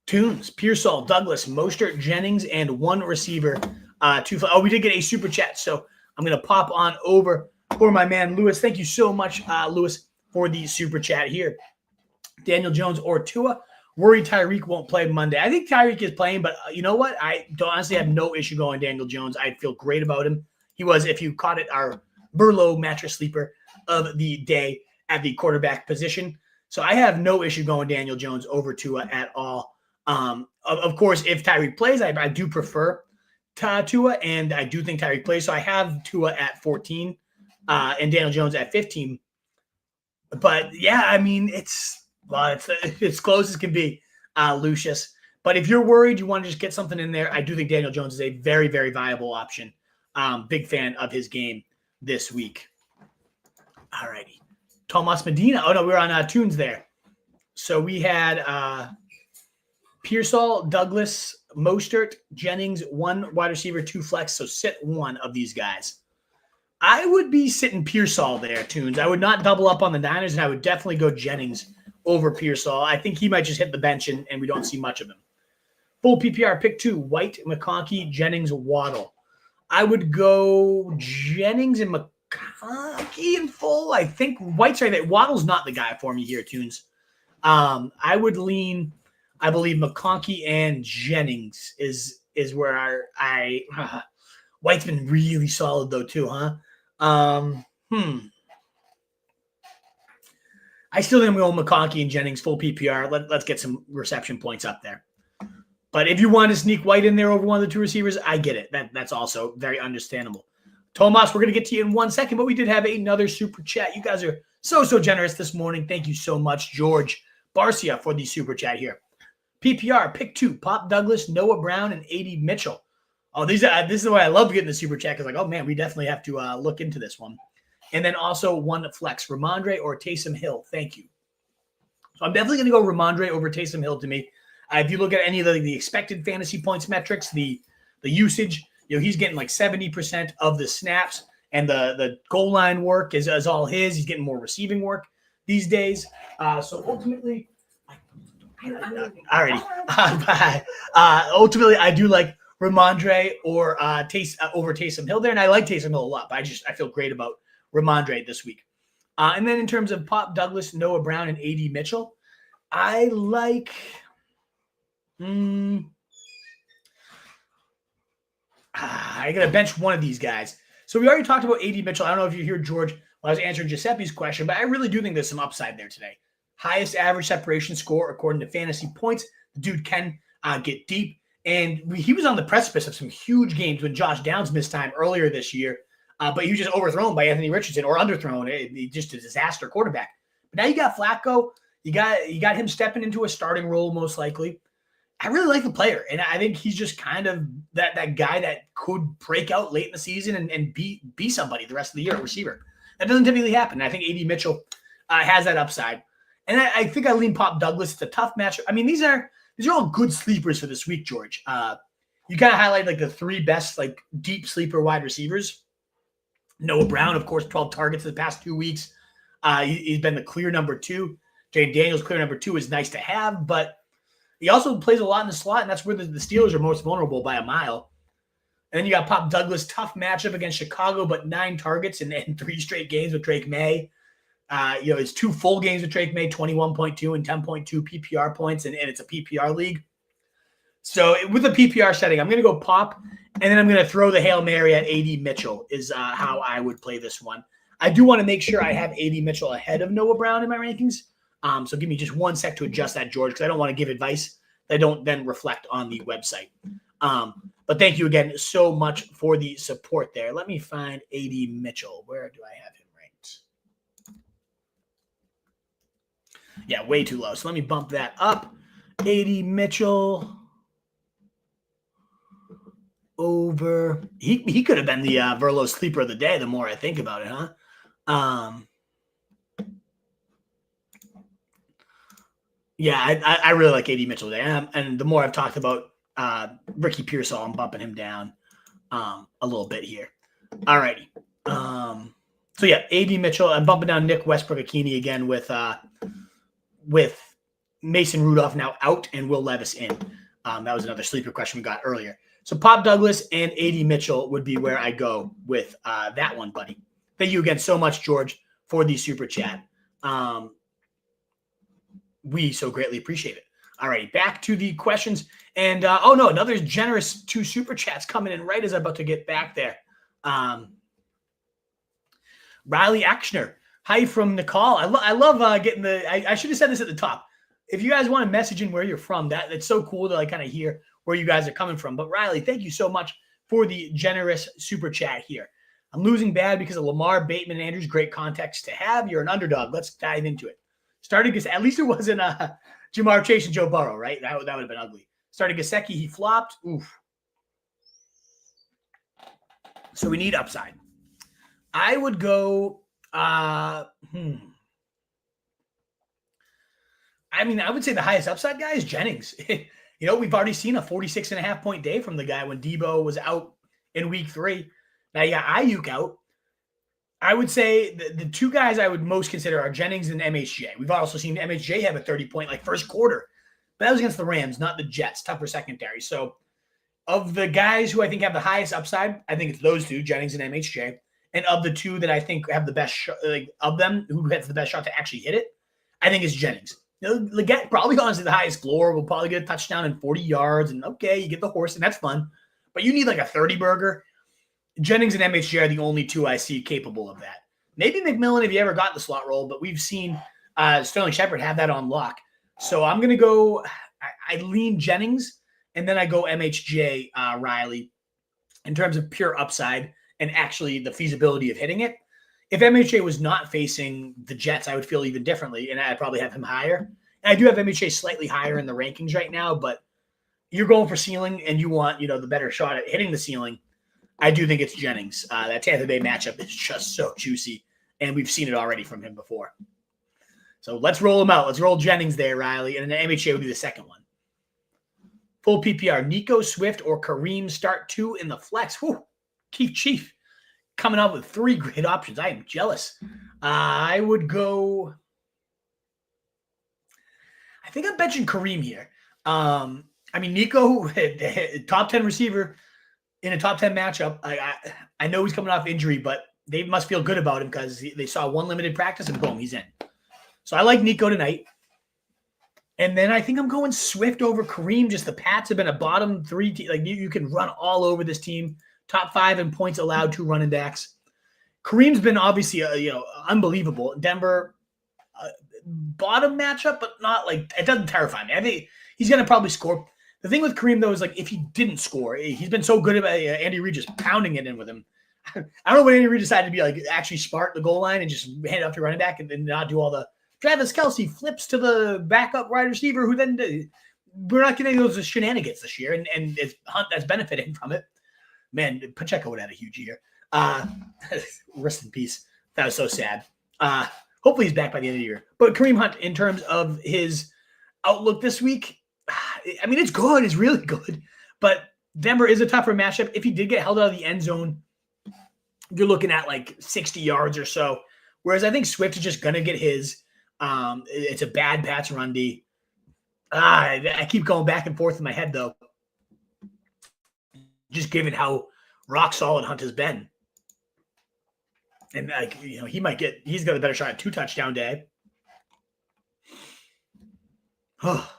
Tunes, Pearsall, Douglas, Mostert, Jennings, and one receiver. We did get a super chat, so I'm going to pop on over for my man Lewis. Thank you so much, Lewis, for the super chat here. Daniel Jones or Tua. Worried Tyreek won't play Monday. I think Tyreek is playing, but you know what? I honestly have no issue going Daniel Jones. I feel great about him. He was, if you caught it, our Burlow mattress sleeper of the day at the quarterback position. So I have no issue going Daniel Jones over Tua at all. Of course, if Tyreek plays, I do prefer Tua, and I do think Tyreek plays. So I have Tua at 14 and Daniel Jones at 15. But yeah, I mean, it's close as can be, Lucius. But if you're worried, you want to just get something in there, I do think Daniel Jones is a very, very viable option. Big fan of his game this week. All righty. Tomas Medina. Oh, no, we were on Tunes there. So we had Pearsall, Douglas, Mostert, Jennings, one wide receiver, 2 flex. So sit one of these guys. I would be sitting Pearsall there, Tunes. I would not double up on the Niners, and I would definitely go Jennings over Pearsall. I think he might just hit the bench, and we don't see much of him. Full PPR, pick 2, White, McConkey, Jennings, Waddle. I would go Jennings and McConkey in full. I think White's right there. Waddle's not the guy for me here, Tunes. I would lean, I believe McConkey and Jennings is where I White's been really solid though too, huh? I still think I'm going McConkey and Jennings full PPR. Let's get some reception points up there. But if you want to sneak White in there over one of the 2 receivers, I get it. That's also very understandable. Tomas, we're going to get to you in 1 second, but we did have another super chat. You guys are so generous this morning. Thank you so much, George Barcia, for the super chat here. PPR, pick 2, Pop Douglas, Noah Brown, and A.D. Mitchell. Oh, this is the way I love getting the super chat because, like, oh, man, we definitely have to look into this one. And then also 1 flex, Ramondre or Taysom Hill. Thank you. So I'm definitely going to go Ramondre over Taysom Hill to me. If you look at any of the expected fantasy points metrics, the usage, he's getting like 70% of the snaps, and the goal line work is all his. He's getting more receiving work these days. So ultimately, ultimately, I do like Ramondre or over Taysom Hill there, and I like Taysom Hill a lot. But I feel great about Ramondre this week. And then in terms of Pop Douglas, Noah Brown, and A.D. Mitchell, I like. I got to bench one of these guys. So we already talked about A.D. Mitchell. I don't know if you hear George while I was answering Giuseppe's question, but I really do think there's some upside there today. Highest average separation score according to fantasy points. The dude can get deep. And he was on the precipice of some huge games when Josh Downs missed time earlier this year. But he was just overthrown by Anthony Richardson or underthrown. Just a disaster quarterback. But now you got Flacco. You got him stepping into a starting role most likely. I really like the player, and I think he's just kind of that guy that could break out late in the season and be somebody the rest of the year at receiver. That doesn't typically happen. I think A.D. Mitchell has that upside. And I think I lean Pop Douglas. It's a tough matchup. I mean, these are all good sleepers for this week, George. You kind of highlight like the 3 best like deep sleeper wide receivers. Noah Brown, of course, 12 targets in the past 2 weeks. He's been the clear number 2. Jay Daniels, clear number 2, is nice to have, but he also plays a lot in the slot, and that's where the Steelers are most vulnerable by a mile. And then you got Pop Douglas, tough matchup against Chicago, but 9 targets in 3 straight games with Drake May. It's 2 full games with Drake May, 21.2 and 10.2 PPR points, and it's a PPR league. So with a PPR setting, I'm going to go Pop, and then I'm going to throw the Hail Mary at A.D. Mitchell is how I would play this one. I do want to make sure I have A.D. Mitchell ahead of Noah Brown in my rankings. So give me just 1 sec to adjust that, George, because I don't want to give advice that don't then reflect on the website. But thank you again so much for the support there. Let me find A.D. Mitchell. Where do I have him ranked? Yeah, way too low. So let me bump that up. A.D. Mitchell over. He could have been the Verlo sleeper of the day the more I think about it, huh? Yeah, I really like A.D. Mitchell today. And the more I've talked about Ricky Pearsall, I'm bumping him down a little bit here. All righty. So, yeah, A.D. Mitchell. I'm bumping down Nick Westbrook-Akini again with Mason Rudolph now out and Will Levis in. That was another sleeper question we got earlier. So Pop Douglas and A.D. Mitchell would be where I go with that one, buddy. Thank you again so much, George, for the super chat. We so greatly appreciate it. All right, back to the questions. And, another generous 2 super chats coming in right as I'm about to get back there. Riley Akshner. Hi from Nicole. I love getting I should have said this at the top. If you guys want to message in where you're from, it's so cool to kind of hear where you guys are coming from. But Riley, thank you so much for the generous super chat here. I'm losing bad because of Lamar, Bateman, and Andrews. Great context to have. You're an underdog. Let's dive into it. At least it wasn't Jamar Chase and Joe Burrow, right? That would have been ugly. Started Gesicki, he flopped. Oof. So we need upside. I would go. I would say the highest upside guy is Jennings. We've already seen a 46.5 point day from the guy when Debo was out in week 3. Now you got Ayuk out. I would say the 2 guys I would most consider are Jennings and MHJ. We've also seen MHJ have a 30-point first quarter. But that was against the Rams, not the Jets. Tougher secondary. So of the guys who I think have the highest upside, I think it's those two, Jennings and MHJ. And of the two that I think have the best shot, of them, who has the best shot to actually hit it, I think it's Jennings. Leggett, probably honestly the highest floor, will probably get a touchdown in 40 yards. And okay, you get the horse, and that's fun. But you need like a 30-burger. Jennings and MHJ are the only two I see capable of that. Maybe McMillan if you ever got the slot role, but we've seen Sterling Shepard have that on lock. So I'm going to go I lean Jennings, and then I go MHJ Riley in terms of pure upside and actually the feasibility of hitting it. If MHJ was not facing the Jets, I would feel even differently, and I'd probably have him higher. And I do have MHJ slightly higher in the rankings right now, but you're going for ceiling and you want, the better shot at hitting the ceiling. I do think it's Jennings. That Tampa Bay matchup is just so juicy, and we've seen it already from him before. So let's roll him out. Let's roll Jennings there, Riley, and then MHJ would be the second one. Full PPR, Nico, Swift, or Kareem start 2 in the flex. Whew. Keith Chief coming up with 3 great options. I am jealous. I would go – I think I'm benching Kareem here. Nico, top 10 receiver in a top 10 matchup. I know he's coming off injury, but they must feel good about him because they saw one limited practice and boom, he's in. So I like Nico tonight. And then I think I'm going Swift over Kareem. Just the Pats have been a bottom 3 team. Like you can run all over this team. Top 5 in points allowed to running backs. Kareem's been obviously unbelievable. Denver bottom matchup, but not like it doesn't terrify me. I think he's gonna probably score. The thing with Kareem though is like if he didn't score, he's been so good about Andy Reid just pounding it in with him. I don't know when Andy Reid decided to be like actually smart the goal line and just hand it up to running back and then not do all the Travis Kelce flips to the backup wide receiver who then we're not getting those shenanigans this year, and it's Hunt that's benefiting from it. Man, Pacheco would have had a huge year. Rest in peace. That was so sad. Hopefully he's back by the end of the year. But Kareem Hunt, in terms of his outlook this week, it's good. It's really good. But Denver is a tougher matchup. If he did get held out of the end zone, you're looking at like 60 yards or so. Whereas I think Swift is just going to get his. It's a bad Pats run D. I keep going back and forth in my head, though. Just given how rock solid Hunt has been. And, he's got a better shot at 2 touchdown day. Oh,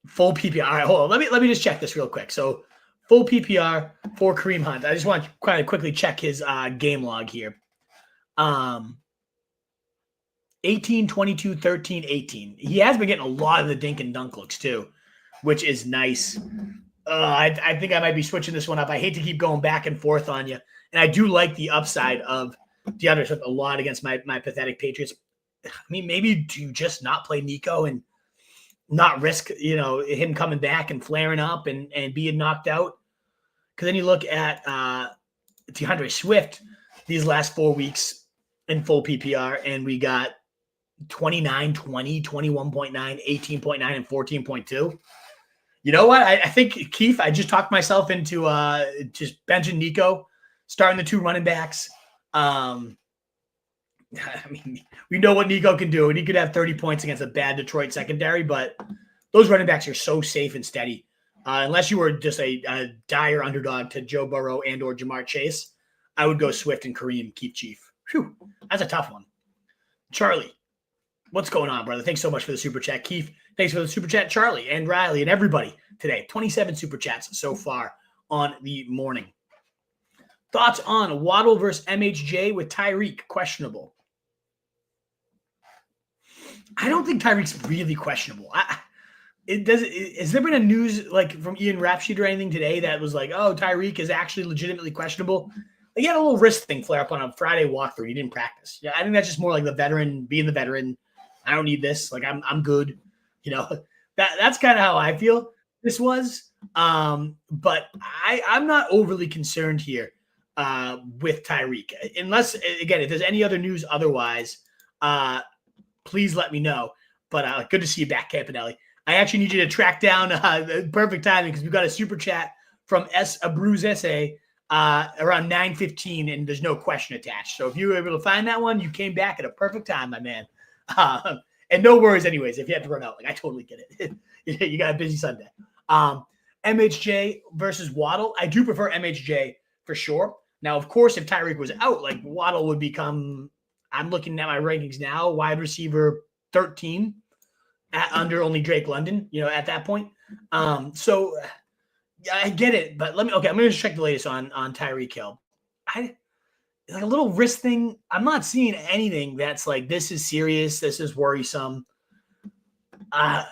full PPR. All right, hold on. Let me just check this real quick. So, full PPR for Kareem Hunt. I just want to kind of quickly check his game log here. 18, 22, 13, 18. He has been getting a lot of the dink and dunk looks too, which is nice. I think I might be switching this one up. I hate to keep going back and forth on you. And I do like the upside of DeAndre Swift a lot against my pathetic Patriots. Maybe do just not play Nico and not risk, him coming back and flaring up and being knocked out. Because then you look at DeAndre Swift these last 4 weeks in full PPR, and we got 29, 20, 21.9, 18.9, and 14.2. You know what? I think, Keith, I just talked myself into just benching Nico, starting the 2 running backs. We know what Nico can do, and he could have 30 points against a bad Detroit secondary, but those running backs are so safe and steady. Unless you were just a dire underdog to Joe Burrow and or Jamar Chase, I would go Swift and Kareem, Keith Chief. Whew, that's a tough one. Charlie, what's going on, brother? Thanks so much for the super chat. Keith, thanks for the super chat. Charlie and Riley and everybody today. 27 super chats so far on the morning. Thoughts on Waddle versus MHJ with Tyreek questionable? I don't think Tyreek's really questionable. Has there been a news like from Ian Rapsheet or anything today that was like, oh, Tyreek is actually legitimately questionable? He had a little wrist thing flare up on a Friday walkthrough. He didn't practice. Yeah, I think that's just more like the veteran being the veteran. I don't need this. Like I'm good. That's kind of how I feel this was. But I'm not overly concerned here with Tyreek, unless again if there's any other news otherwise. Please let me know. But good to see you back, Campanelli. I actually need you to track down the perfect timing because we've got a super chat from Bruce Essay around 9:15, and there's no question attached. So if you were able to find that one, you came back at a perfect time, my man. And no worries anyways if you have to run out. Like, I totally get it. You got a busy Sunday. MHJ versus Waddle. I do prefer MHJ for sure. Now, of course, if Tyreek was out, like Waddle would become, I'm looking at my rankings now, wide receiver 13 under only Drake London, at that point. So I get it, but I'm going to check the latest on Tyreek Hill. Like a little wrist thing. I'm not seeing anything that's like, this is serious. This is worrisome. I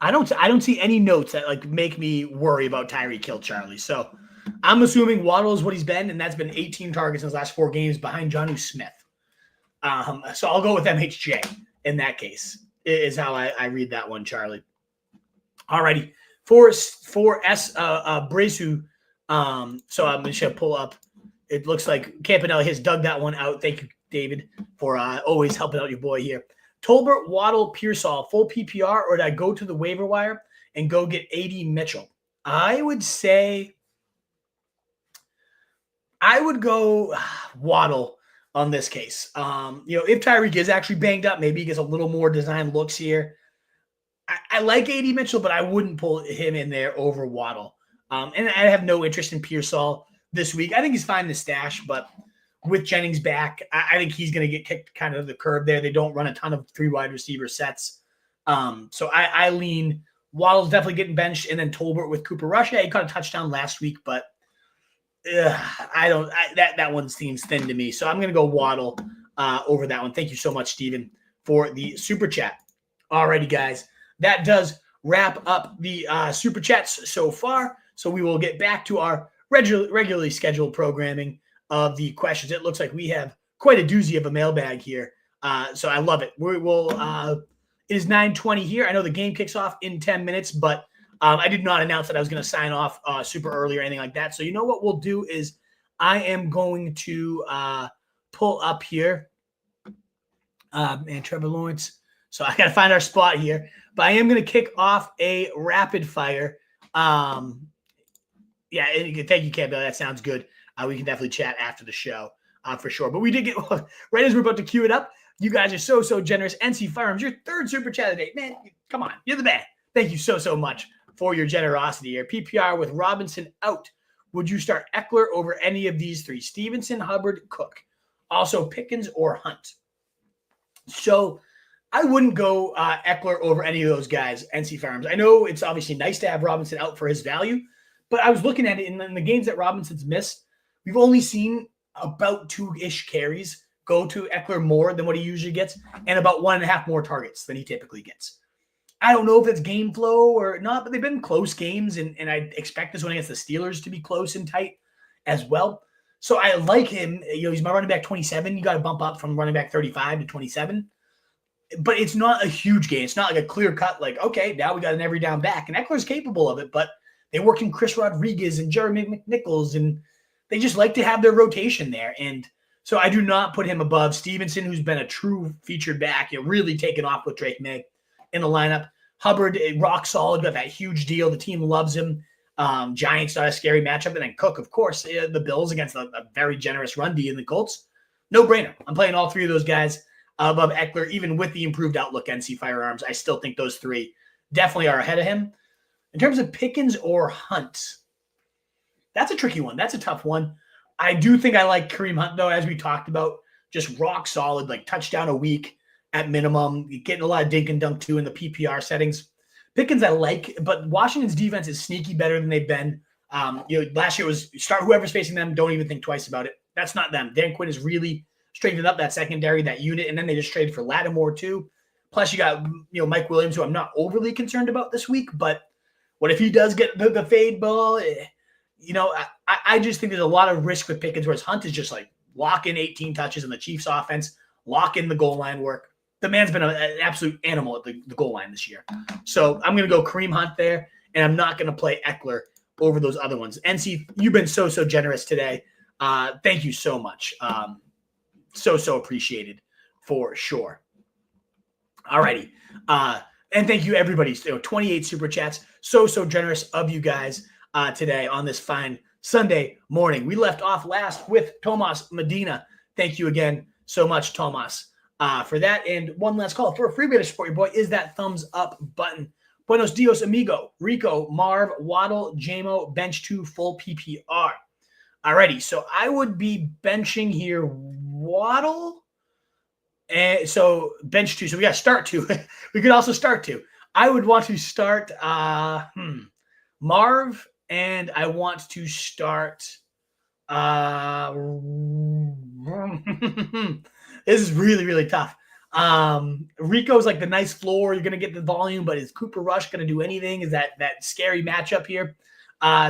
don't see any notes that like make me worry about Tyreek Hill, Charlie. So I'm assuming Waddle is what he's been, and that's been 18 targets in his last 4 games behind Jonnu Smith. So I'll go with MHJ in that case, is how I read that one, Charlie. Alrighty. For Bresu, so I'm just going to pull up. It looks like Campanelli has dug that one out. Thank you, David, for always helping out your boy here. Tolbert, Waddle, Pearsall, full PPR, or did I go to the waiver wire and go get A.D. Mitchell? I would say I would go Waddle on this case. If Tyreek is actually banged up, maybe he gets a little more design looks here. I like A.D. Mitchell, but I wouldn't pull him in there over Waddle. And I have no interest in Pearsall this week. I think he's fine in the stash, but with Jennings back, I think he's going to get kicked kind of the curb there. They don't run a ton of 3 wide receiver sets. So I lean Waddle's definitely getting benched, and then Tolbert with Cooper Rush. Yeah, he caught a touchdown last week, but that one seems thin to me. So I'm going to go Waddle over that one. Thank you so much, Steven, for the super chat. Alrighty, guys. That does wrap up the super chats so far. So we will get back to our regularly scheduled programming of the questions. It looks like we have quite a doozy of a mailbag here. So I love it. It is 9:20 here. I know the game kicks off in 10 minutes, but I did not announce that I was going to sign off super early or anything like that. So you know what we'll do is I am going to pull up here. And Trevor Lawrence. So I got to find our spot here. But I am going to kick off a rapid fire. Thank you, Campbell. That sounds good. We can definitely chat after the show for sure. But we did get, right as we're about to cue it up, you guys are so generous. NC Firearms, your 3rd super chat of the day. Man, come on. You're the man. Thank you so much for your generosity here. PPR with Robinson out. Would you start Eckler over any of these 3? Stevenson, Hubbard, Cook. Also Pickens or Hunt. So I wouldn't go Eckler over any of those guys, NC Firearms. I know it's obviously nice to have Robinson out for his value, but I was looking at it in the games that Robinson's missed. We've only seen about 2-ish carries go to Eckler more than what he usually gets, and about 1.5 more targets than he typically gets. I don't know if it's game flow or not, but they've been close games, and I expect this one against the Steelers to be close and tight as well. So I like him. He's my running back 27. You got to bump up from running back 35 to 27. But it's not a huge game. It's not like a clear cut, like, okay, now we got an every down back. And Eckler's capable of it, but they work in Chris Rodriguez and Jeremy McNichols, and they just like to have their rotation there. And so I do not put him above Stevenson, who's been a true featured back, really taken off with Drake May in the lineup. Hubbard, rock solid, got that huge deal. The team loves him. Giants, not a scary matchup. And then Cook, of course, the Bills against a very generous run D in the Colts. No brainer. I'm playing all 3 of those guys above Eckler, even with the improved outlook NC Firearms. I still think those 3 definitely are ahead of him. In terms of Pickens or Hunt, that's a tricky one. That's a tough one. I do think I like Kareem Hunt, though, as we talked about, just rock solid, like touchdown a week at minimum, getting a lot of dink and dunk, too, in the PPR settings. Pickens I like, but Washington's defense is sneaky better than they've been. Last year was start whoever's facing them, don't even think twice about it. That's not them. Dan Quinn has really straightened up that secondary, that unit, and then they just traded for Lattimore too. Plus, you got Mike Williams, who I'm not overly concerned about this week, but what if he does get the fade ball? I just think there's a lot of risk with Pickens, whereas Hunt is just like lock in 18 touches in the Chiefs offense, lock in the goal line work. The man's been an absolute animal at the goal line this year. So I'm going to go Kareem Hunt there, and I'm not going to play Eckler over those other ones. NC, you've been so generous today. Thank you so much. So appreciated for sure. All righty. And thank you, everybody. 28 super chats. So generous of you guys today on this fine Sunday morning. We left off last with Tomas Medina. Thank you again so much, Tomas. for that. And one last call for a free way to support your boy is that thumbs up button. Buenos dios, amigo. Rico, Marv, Waddle, JMO, bench 2, full PPR. Alrighty, so I would be benching here Waddle. And so bench 2. So we got to start 2. We could also start 2. I would want to start Marv, and I want to start this is really, really tough. Rico's like the nice floor. You're going to get the volume, but is Cooper Rush going to do anything? Is that scary matchup here?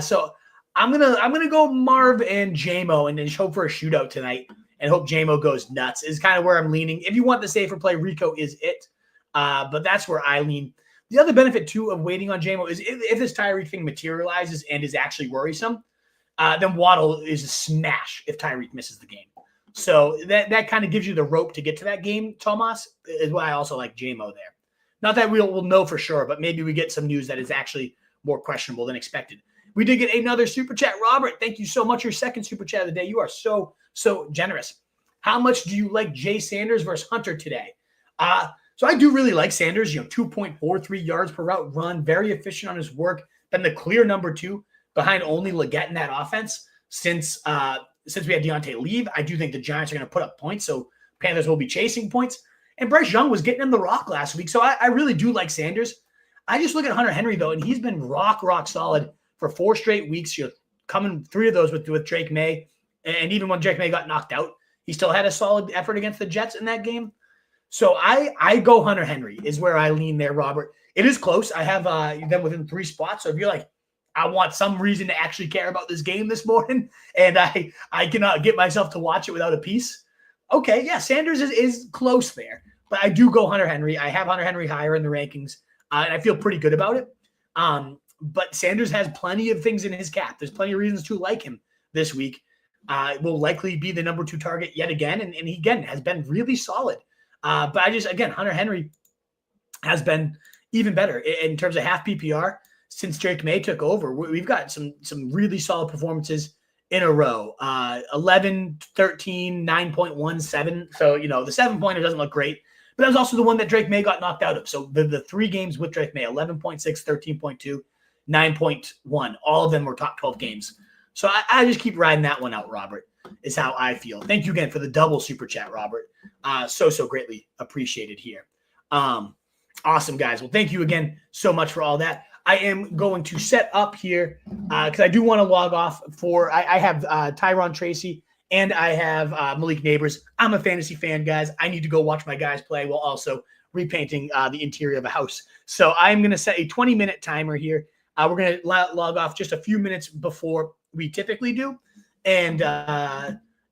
So I'm gonna go Marv and JMO and then hope for a shootout tonight and hope JMO goes nuts is kind of where I'm leaning. If you want the safer play, Rico is it. But that's where I lean. The other benefit, too, of waiting on JMO is if this Tyreek thing materializes and is actually worrisome, then Waddle is a smash if Tyreek misses the game. So that kind of gives you the rope to get to that game, Tomas, is why I also like JMO there. Not that we'll know for sure, but maybe we get some news that is actually more questionable than expected. We did get another super chat. Robert, thank you so much. Your second super chat of the day. You are so generous. How much do you like Jay Sanders versus Hunter today? So I do really like Sanders, 2.43 yards per route run, very efficient on his work. Been the clear number 2 behind only Leggett in that offense since we had Deontay leave. I do think the Giants are going to put up points, so Panthers will be chasing points. And Bryce Young was getting in the rock last week, so I really do like Sanders. I just look at Hunter Henry, though, and he's been rock solid for 4 straight weeks. You're coming 3 of those with Drake May. And even when Drake May got knocked out, he still had a solid effort against the Jets in that game. So I go Hunter Henry is where I lean there, Robert. It is close. I have them within 3 spots. So if you're like, I want some reason to actually care about this game this morning, and I cannot get myself to watch it without a piece. Okay, yeah, Sanders is close there. But I do go Hunter Henry. I have Hunter Henry higher in the rankings, and I feel pretty good about it. But Sanders has plenty of things in his cap. There's plenty of reasons to like him this week. Will likely be the number 2 target yet again, and he, again, has been really solid. But Hunter Henry has been even better in terms of half PPR since Drake May took over. We've got some really solid performances in a row. 11, 13, 9.17. So, the 7-pointer doesn't look great, but that was also the one that Drake May got knocked out of. So the 3 games with Drake May, 11.6, 13.2, 9.1, all of them were top 12 games. So I just keep riding that one out, Robert, is how I feel. Thank you again for the double super chat, Robert. So greatly appreciated here. Awesome, guys. Well, thank you again so much for all that. I am going to set up here because I do want to log off for I have Tyrone Tracy and I have Malik Neighbors. I'm a fantasy fan, guys. I need to go watch my guys play while also repainting the interior of a house. So I'm going to set a 20-minute timer here. We're going to log off just a few minutes before we typically do, and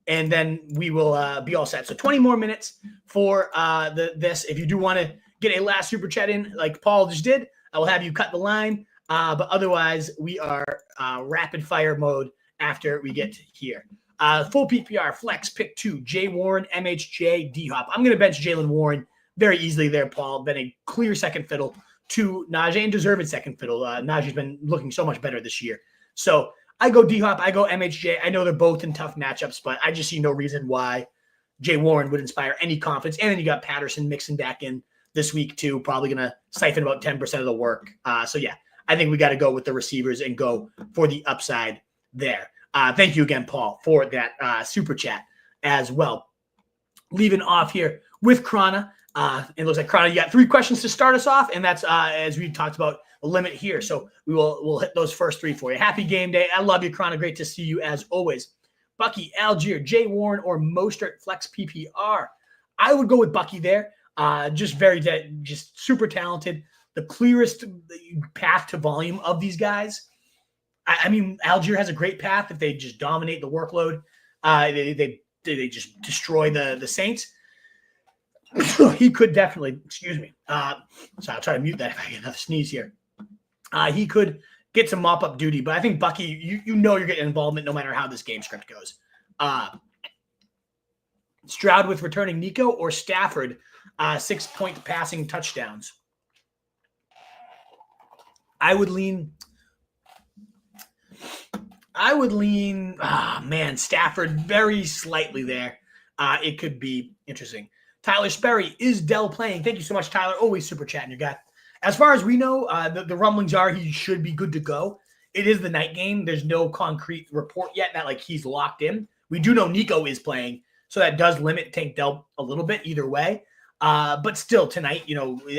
then we will be all set. So 20 more minutes for this. If you do want to get a last super chat in, like Paul just did, I will have you cut the line. But otherwise, we are rapid fire mode after we get here. Full PPR, flex, pick 2, Jay Warren, MHJ, D-Hop. I'm going to bench Jalen Warren very easily there, Paul. Been a clear second fiddle to Najee and deserved second fiddle. Najee's been looking so much better this year. So I go D-Hop, I go MHJ. I know they're both in tough matchups, but I just see no reason why Jay Warren would inspire any confidence. And then you got Patterson mixing back in this week too, probably going to siphon about 10% of the work. So yeah, I think we got to go with the receivers and go for the upside there. Thank you again, Paul, for that super chat as well. Leaving off here with Krana. It looks like Krana, you got 3 questions to start us off, and that's as we talked about the limit here. So we'll hit those first 3 for you. Happy game day. I love you, Krana. Great to see you as always. Bucky, Algier, Jay Warren, or Mostert flex PPR. I would go with Bucky there. Just super talented. The clearest path to volume of these guys. I mean, Algier has a great path if they just dominate the workload. They just destroy the Saints. He could definitely, excuse me. So I'll try to mute that if I get another sneeze here. He could get some mop-up duty, but I think Bucky, you know you're getting involvement no matter how this game script goes. Stroud with returning Nico or Stafford, 6-point passing touchdowns. I would lean, Stafford very slightly there. It could be interesting. Tyler Sperry, is Dell playing? Thank you so much, Tyler. Always super chatting your guy. As far as we know, the rumblings are he should be good to go. It is the night game. There's no concrete report yet that like he's locked in. We do know Nico is playing, so that does limit Tank Dell a little bit either way. But still tonight,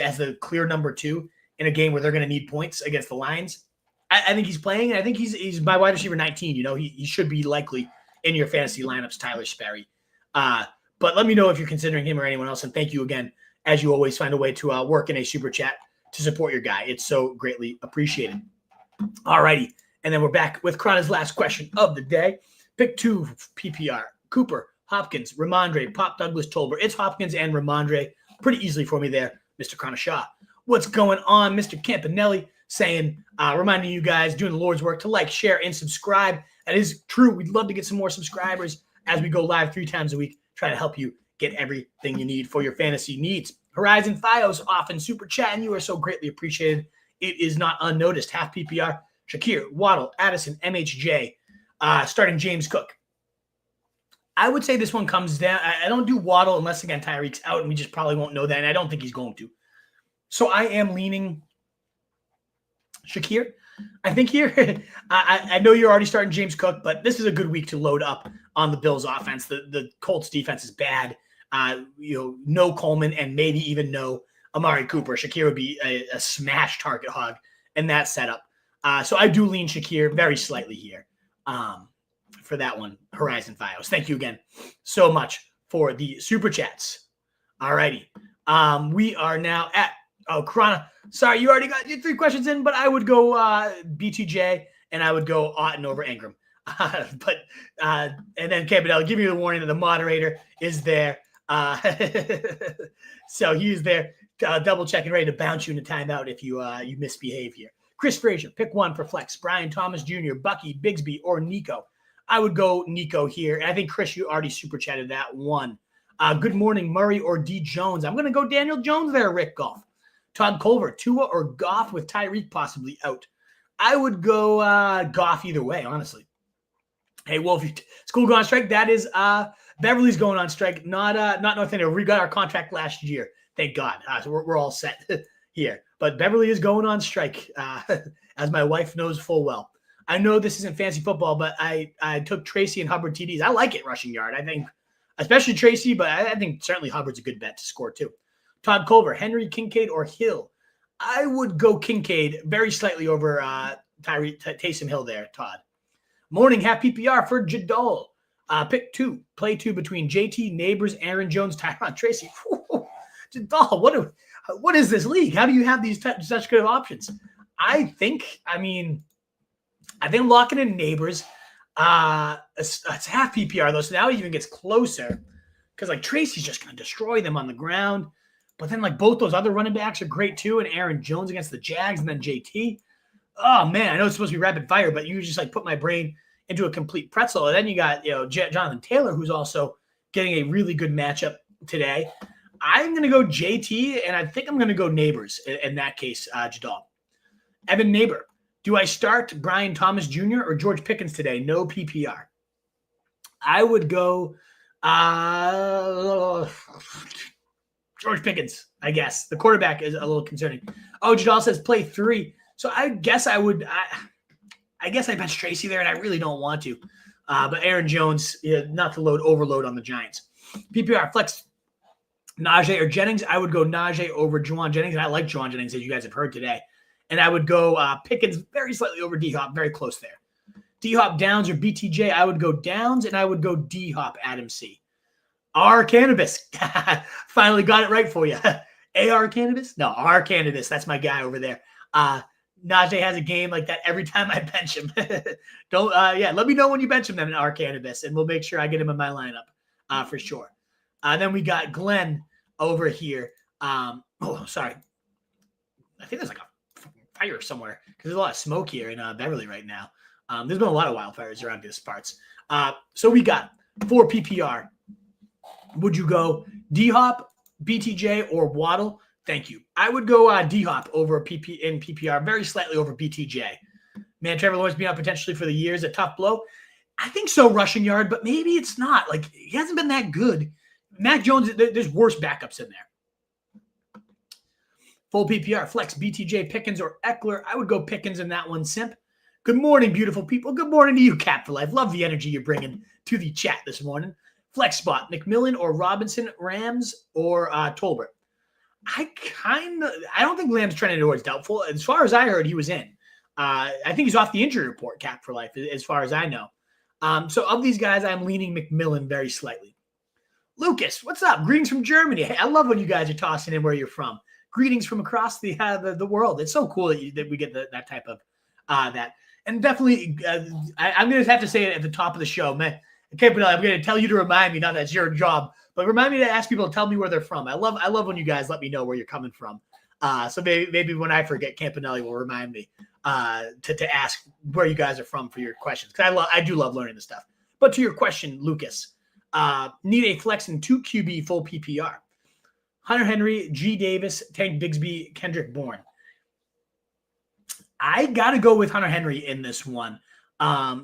as the clear number 2 in a game where they're going to need points against the Lions, I think he's playing, and I think he's my wide receiver 19. He should be likely in your fantasy lineups, Tyler Sperry. But let me know if you're considering him or anyone else, and thank you again, as you always find a way to work in a super chat to support your guy. It's so greatly appreciated. All righty, and then we're back with Crona's last question of the day. Pick 2 PPR: Cooper, Hopkins, Ramondre, Pop Douglas, Tolbert. It's Hopkins and Ramondre pretty easily for me there, Mr. Crona. What's going on, Mr. Campanelli? Saying, reminding you guys, doing the Lord's work, to like, share, and subscribe. That is true. We'd love to get some more subscribers as we go live 3 times a week, trying to help you get everything you need for your fantasy needs. Horizon Fios often super chatting. You are so greatly appreciated. It is not unnoticed. Half PPR: Shakir, Waddle, Addison, MHJ, starting James Cook. I would say this one comes down. I don't do Waddle unless, again, Tyreek's out, and we just probably won't know that, and I don't think he's going to. So I am leaning Shakir. I think here, I know you're already starting James Cook, but this is a good week to load up on the Bills offense. The Colts defense is bad. No Coleman and maybe even no Amari Cooper. Shakir would be a smash target hog in that setup. So I do lean Shakir very slightly here for that one, Horizon Fios. Thank you again so much for the super chats. All righty. We are now at Corona. Sorry, you already got your 3 questions in, but I would go BTJ and I would go Otten over Ingram. And then Campanelli, give you the warning that the moderator is there. So he's there double checking, ready to bounce you into timeout if you misbehave here. Chris Frazier, pick 1 for flex. Brian Thomas Jr., Bucky, Bigsby, or Nico. I would go Nico here. And I think, Chris, you already super chatted that one. Good morning, Murray or D. Jones. I'm going to go Daniel Jones there, Rick Goff. Todd Culver, Tua or Goff with Tyreek possibly out. I would go Goff either way, honestly. Hey, Wolf, school going on strike. That is Beverly's going on strike, not North Indiana. We got our contract last year, thank God. So we're all set here. But Beverly is going on strike, as my wife knows full well. I know this isn't fancy football, but I took Tracy and Hubbard TDs. I like it rushing yard. I think, especially Tracy, but I think certainly Hubbard's a good bet to score too. Todd Culver, Henry, Kincaid, or Hill. I would go Kincaid very slightly over Taysom Hill there, Todd. Morning, half PPR for Jadal. Pick 2, play 2 between JT, Neighbors, Aaron Jones, Tyrone Tracy. Jadal, what is this league? How do you have these such good options? I think I'm locking in Neighbors. It's half PPR though, so now it even gets closer because like Tracy's just going to destroy them on the ground. But then like both those other running backs are great too, and Aaron Jones against the Jags, and then JT. Oh man, I know it's supposed to be rapid fire, but you just like put my brain into a complete pretzel. And then you got Jonathan Taylor, who's also getting a really good matchup today. I'm going to go JT, and I think I'm going to go Neighbors in that case, Jadal. Evan Neighbor, do I start Brian Thomas Jr. or George Pickens today? No PPR. I would go George Pickens, I guess. The quarterback is a little concerning. Oh, Jadal says play 3. So I guess I bench Tracy there, and I really don't want to. But Aaron Jones, not to overload on the Giants. PPR, flex Najee or Jennings. I would go Najee over Juwan Jennings, and I like Juwan Jennings, as you guys have heard today. And I would go Pickens very slightly over D-Hop, very close there. D-Hop, Downs, or BTJ, I would go Downs, and I would go D-Hop, Adam C. R Cannabis. Finally got it right for you. AR Cannabis? No, R Cannabis. That's my guy over there. Najee has a game like that every time I bench him. Let me know when you bench him then in R Cannabis, and we'll make sure I get him in my lineup for sure. Then we got Glenn over here. Sorry. I think there's like a fire somewhere because there's a lot of smoke here in Beverly right now. There's been a lot of wildfires around these parts. So we got 4 PPR. Would you go D-Hop, BTJ, or Waddle? Thank you. I would go D-Hop over PPR, very slightly over BTJ. Man, Trevor Lawrence being out potentially for the year is a tough blow. I think so, rushing yard, but maybe it's not. Like, he hasn't been that good. Mac Jones, there's worse backups in there. Full PPR, flex, BTJ, Pickens, or Eckler. I would go Pickens in that one, Simp. Good morning, beautiful people. Good morning to you, Cap for Life. Love the energy you're bringing to the chat this morning. Flex spot, McMillan or Robinson, Rams or Tolbert. I don't think Lamb's trending towards doubtful. As far as I heard, he was in. I think he's off the injury report, Cap for Life, as far as I know. So of these guys, I'm leaning McMillan very slightly. Lucas, what's up? Greetings from Germany. Hey, I love when you guys are tossing in where you're from. Greetings from across the world. It's so cool that we get that type of that. And definitely, I'm going to have to say it at the top of the show, man. Okay, but I'm going to tell you to remind me, not that it's your job, but remind me to ask people to tell me where they're from. I love when you guys let me know where you're coming from. So maybe when I forget, Campanelli will remind me to ask where you guys are from for your questions, because I do love learning this stuff. But to your question, Lucas, need a flex in 2 QB full PPR. Hunter Henry, G. Davis, Tank Bigsby, Kendrick Bourne. I got to go with Hunter Henry in this one.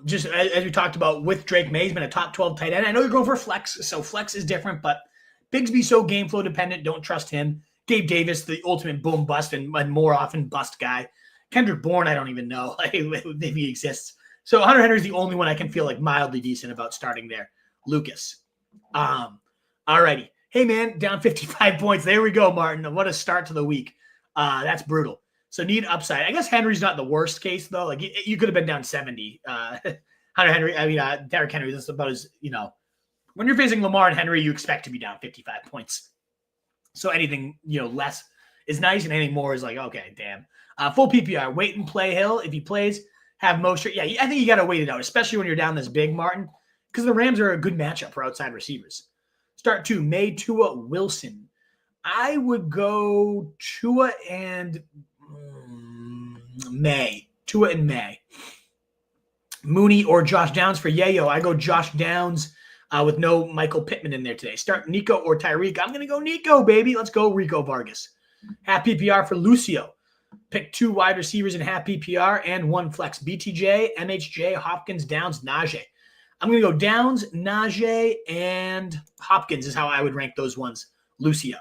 Just as we talked about with Drake May, he's been a top 12 tight end. I know you're going for flex, so flex is different, but Bigsby's so game flow dependent. Don't trust him. Gabe Davis, the ultimate boom bust and more often bust guy. Kendrick Bourne, I don't even know if he exists. So Hunter Henry's the only one I can feel like mildly decent about starting there. Lucas. All righty. Hey, man, down 55 points. There we go, Martin. What a start to the week. That's brutal. So need upside. I guess Henry's not the worst case, though. Like, you could have been down 70. Hunter Henry, Derrick Henry, that's about as, when you're facing Lamar and Henry, you expect to be down 55 points. So anything, less is nice, and anything more is like, okay, damn. Full PPR, wait and play Hill. If he plays, have Mostert. Yeah, I think you got to wait it out, especially when you're down this big, Martin, because the Rams are a good matchup for outside receivers. Start 2, May, Tua, Wilson. I would go Tua and May. Tua and May. Mooney or Josh Downs for Yayo. I go Josh Downs with no Michael Pittman in there today. Start Nico or Tyreek. I'm going to go Nico, baby. Let's go Rico Vargas. Half PPR for Lucio. Pick 2 wide receivers in half PPR and 1 flex. BTJ, MHJ, Hopkins, Downs, Najee. I'm going to go Downs, Najee, and Hopkins is how I would rank those ones. Lucio.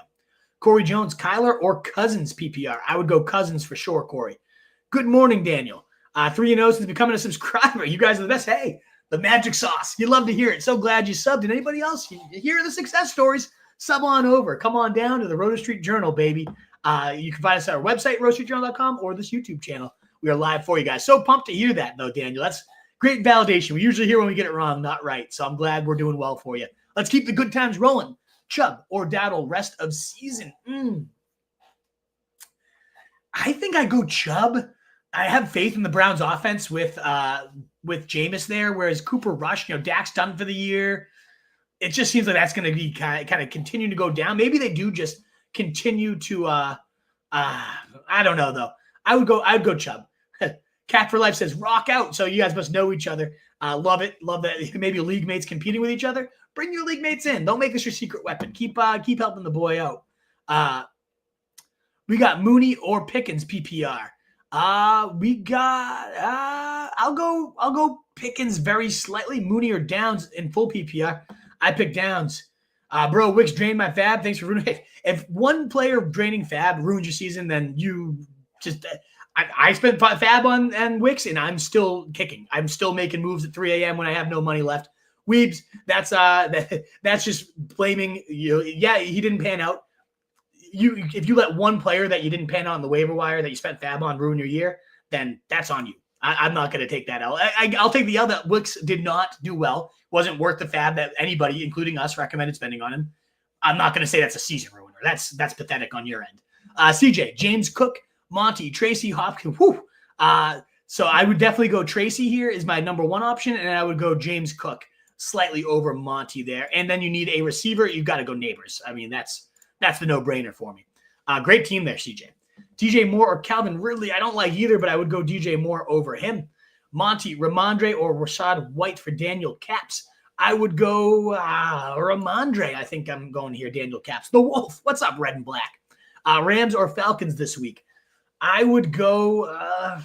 Corey Jones, Kyler, or Cousins PPR. I would go Cousins for sure, Corey. Good morning, Daniel. 3-0 since becoming a subscriber. You guys are the best. Hey, the magic sauce. You love to hear it. So glad you subbed. And anybody else, you hear the success stories, sub on over. Come on down to the Roto Street Journal, baby. You can find us at our website, rotostreetjournal.com, or this YouTube channel. We are live for you guys. So pumped to hear that, though, Daniel. That's great validation. We usually hear when we get it wrong, not right. So I'm glad we're doing well for you. Let's keep the good times rolling. Chubb or Dowdle, rest of season. I think I go Chubb. I have faith in the Browns offense with Jameis there, whereas Cooper Rush, Dak's done for the year. It just seems like that's going to be kind of continuing to go down. Maybe they do just continue to I don't know though. I'd go Chubb. Cat for Life says rock out. So you guys must know each other. Love it. Love that. Maybe league mates competing with each other. Bring your league mates in. Don't make this your secret weapon. Keep helping the boy out. We got Mooney or Pickens PPR. We got I'll go Pickens very slightly. Mooney or Downs in full PPR. I pick Downs. Bro, Wicks drained my fab. Thanks for ruining it. If one player draining fab ruins your season, then you just I spent fab on Wicks, and I'm still kicking. I'm still making moves at 3 a.m. when I have no money left. Weebs, that's just blaming you. Yeah, he didn't pan out. If you let one player that you didn't pan out on the waiver wire that you spent fab on ruin your year, then that's on you. I'm not going to take that out. I'll take the L that Wicks did not do well. Wasn't worth the fab that anybody, including us, recommended spending on him. I'm not going to say that's a season ruiner. That's pathetic on your end. CJ, James Cook, Monty, Tracy, Hopkins. Whew. So I would definitely go Tracy here is my number 1 option, and I would go James Cook slightly over Monty there. And then you need a receiver. You've got to go Neighbors. I mean, that's the no-brainer for me. Great team there, CJ. DJ Moore or Calvin Ridley. I don't like either, but I would go DJ Moore over him. Monty, Ramondre, or Rashad White for Daniel Caps. I would go Ramondre. I think I'm going here, Daniel Caps. The Wolf. What's up, Red and Black? Rams or Falcons this week. I would go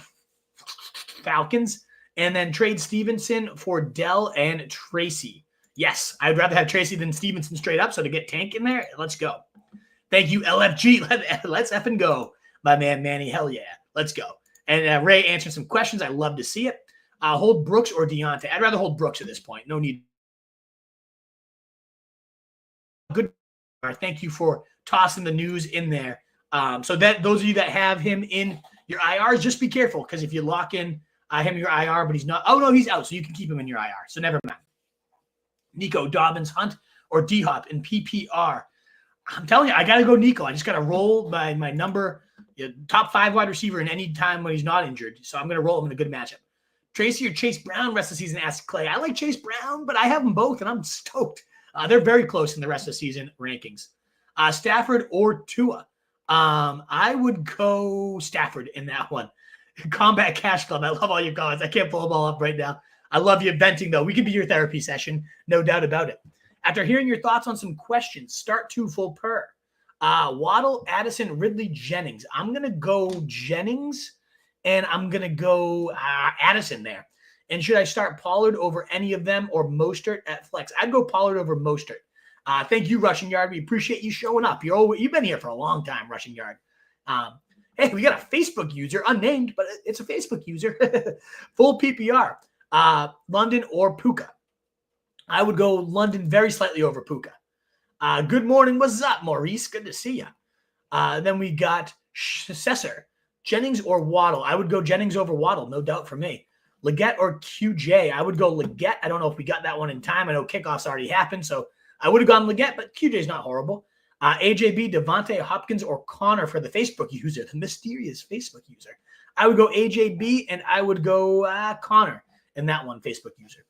Falcons and then trade Stevenson for Dell and Tracy. Yes, I'd rather have Tracy than Stevenson straight up. So to get Tank in there, let's go. Thank you, LFG. Let's effing go, my man Manny. Hell yeah, let's go. And Ray answered some questions. I love to see it. Hold Brooks or Deontay. I'd rather hold Brooks at this point. No need. Good. Thank you for tossing the news in there. So that those of you that have him in your IRs, just be careful because if you lock in him in your IR, but he's not. Oh no, he's out, so you can keep him in your IR. So never mind. Nico, Dobbins, Hunt, or D-Hop in PPR. I'm telling you, I got to go Nico. I just got to roll my number, top 5 wide receiver in any time when he's not injured. So I'm going to roll him in a good matchup. Tracy or Chase Brown rest of the season, asks Clay. I like Chase Brown, but I have them both, and I'm stoked. They're very close in the rest of the season rankings. Stafford or Tua. I would go Stafford in that one. Combat Cash Club. I love all your comments. I can't pull them all up right now. I love you venting, though. We could be your therapy session, no doubt about it. After hearing your thoughts on some questions, start 2 full per. Waddle, Addison, Ridley, Jennings. I'm going to go Jennings, and I'm going to go Addison there. And should I start Pollard over any of them or Mostert at flex? I'd go Pollard over Mostert. Thank you, Rushing Yard. We appreciate you showing up. You've been here for a long time, Rushing Yard. Hey, we got a Facebook user, unnamed, but it's a Facebook user. Full PPR. London or Puka. I would go London very slightly over Puka. Good morning. What's up, Maurice? Good to see you. Then we got Cesar. Jennings or Waddle. I would go Jennings over Waddle, no doubt for me. Leggett or QJ. I would go Leggett. I don't know if we got that one in time. I know kickoffs already happened, so I would have gone Leggett, but QJ's not horrible. AJB, Devontae, Hopkins, or Connor for the Facebook user, the mysterious Facebook user. I would go AJB, and I would go Connor in that one, Facebook user.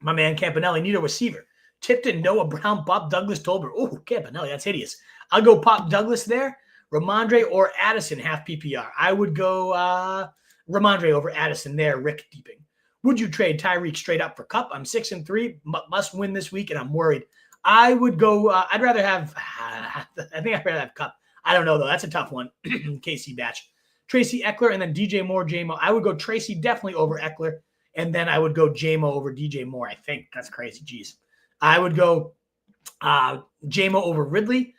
My man Campanelli, need a receiver. Tipton, Noah Brown, Bob Douglas, Tolbert. Oh, Campanelli, that's hideous. I'll go Pop Douglas there. Ramondre or Addison, half PPR. I would go Ramondre over Addison there, Rick Deeping. Would you trade Tyreek straight up for Cup? I'm 6-3, must win this week, and I'm worried. I would go, I'd rather have, I think I'd rather have Cup. I don't know, though. That's a tough one. KC Batch. Tracy Eckler, and then DJ Moore, J-Mo. I would go Tracy definitely over Eckler, and then I would go J-Mo over DJ Moore, I think. That's crazy. Jeez. I would go J-Mo over Ridley,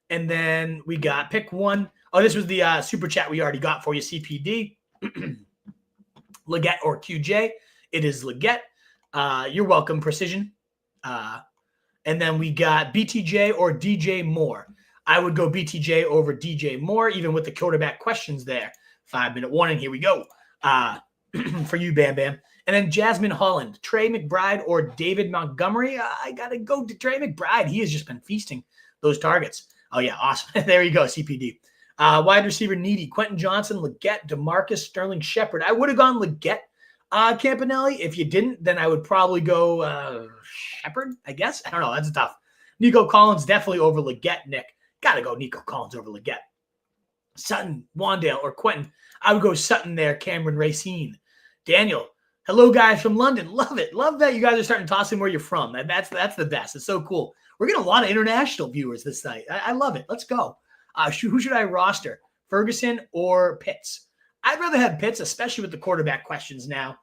and then we got pick one. Oh, this was the super chat we already got for you, CPD. Leggett or QJ. It is Leggett. You're welcome, Precision. And then we got BTJ or DJ Moore. I would go BTJ over DJ Moore, even with the quarterback questions there. 5-minute warning. Here we go. For you, Bam Bam. And then Jasmine Holland, Trey McBride or David Montgomery. I got to go to Trey McBride. He has just been feasting those targets. Oh, yeah. Awesome. There you go, CPD. Wide receiver needy. Quentin Johnson, Leggett, DeMarcus, Sterling Shepard. I would have gone Leggett, Campanelli. If you didn't, then I would probably go Shepard, I guess. I don't know. That's tough. Nico Collins, definitely over Leggett, Nick. Got to go Nico Collins over Leggett. Sutton, Wandale, or Quentin. I would go Sutton there, Cameron Racine. Daniel, hello, guys from London. Love it. Love that you guys are starting to toss in where you're from. That's the best. It's so cool. We're getting a lot of international viewers this night. I love it. Let's go. Who should I roster? Ferguson or Pitts? I'd rather have Pitts, especially with the quarterback questions now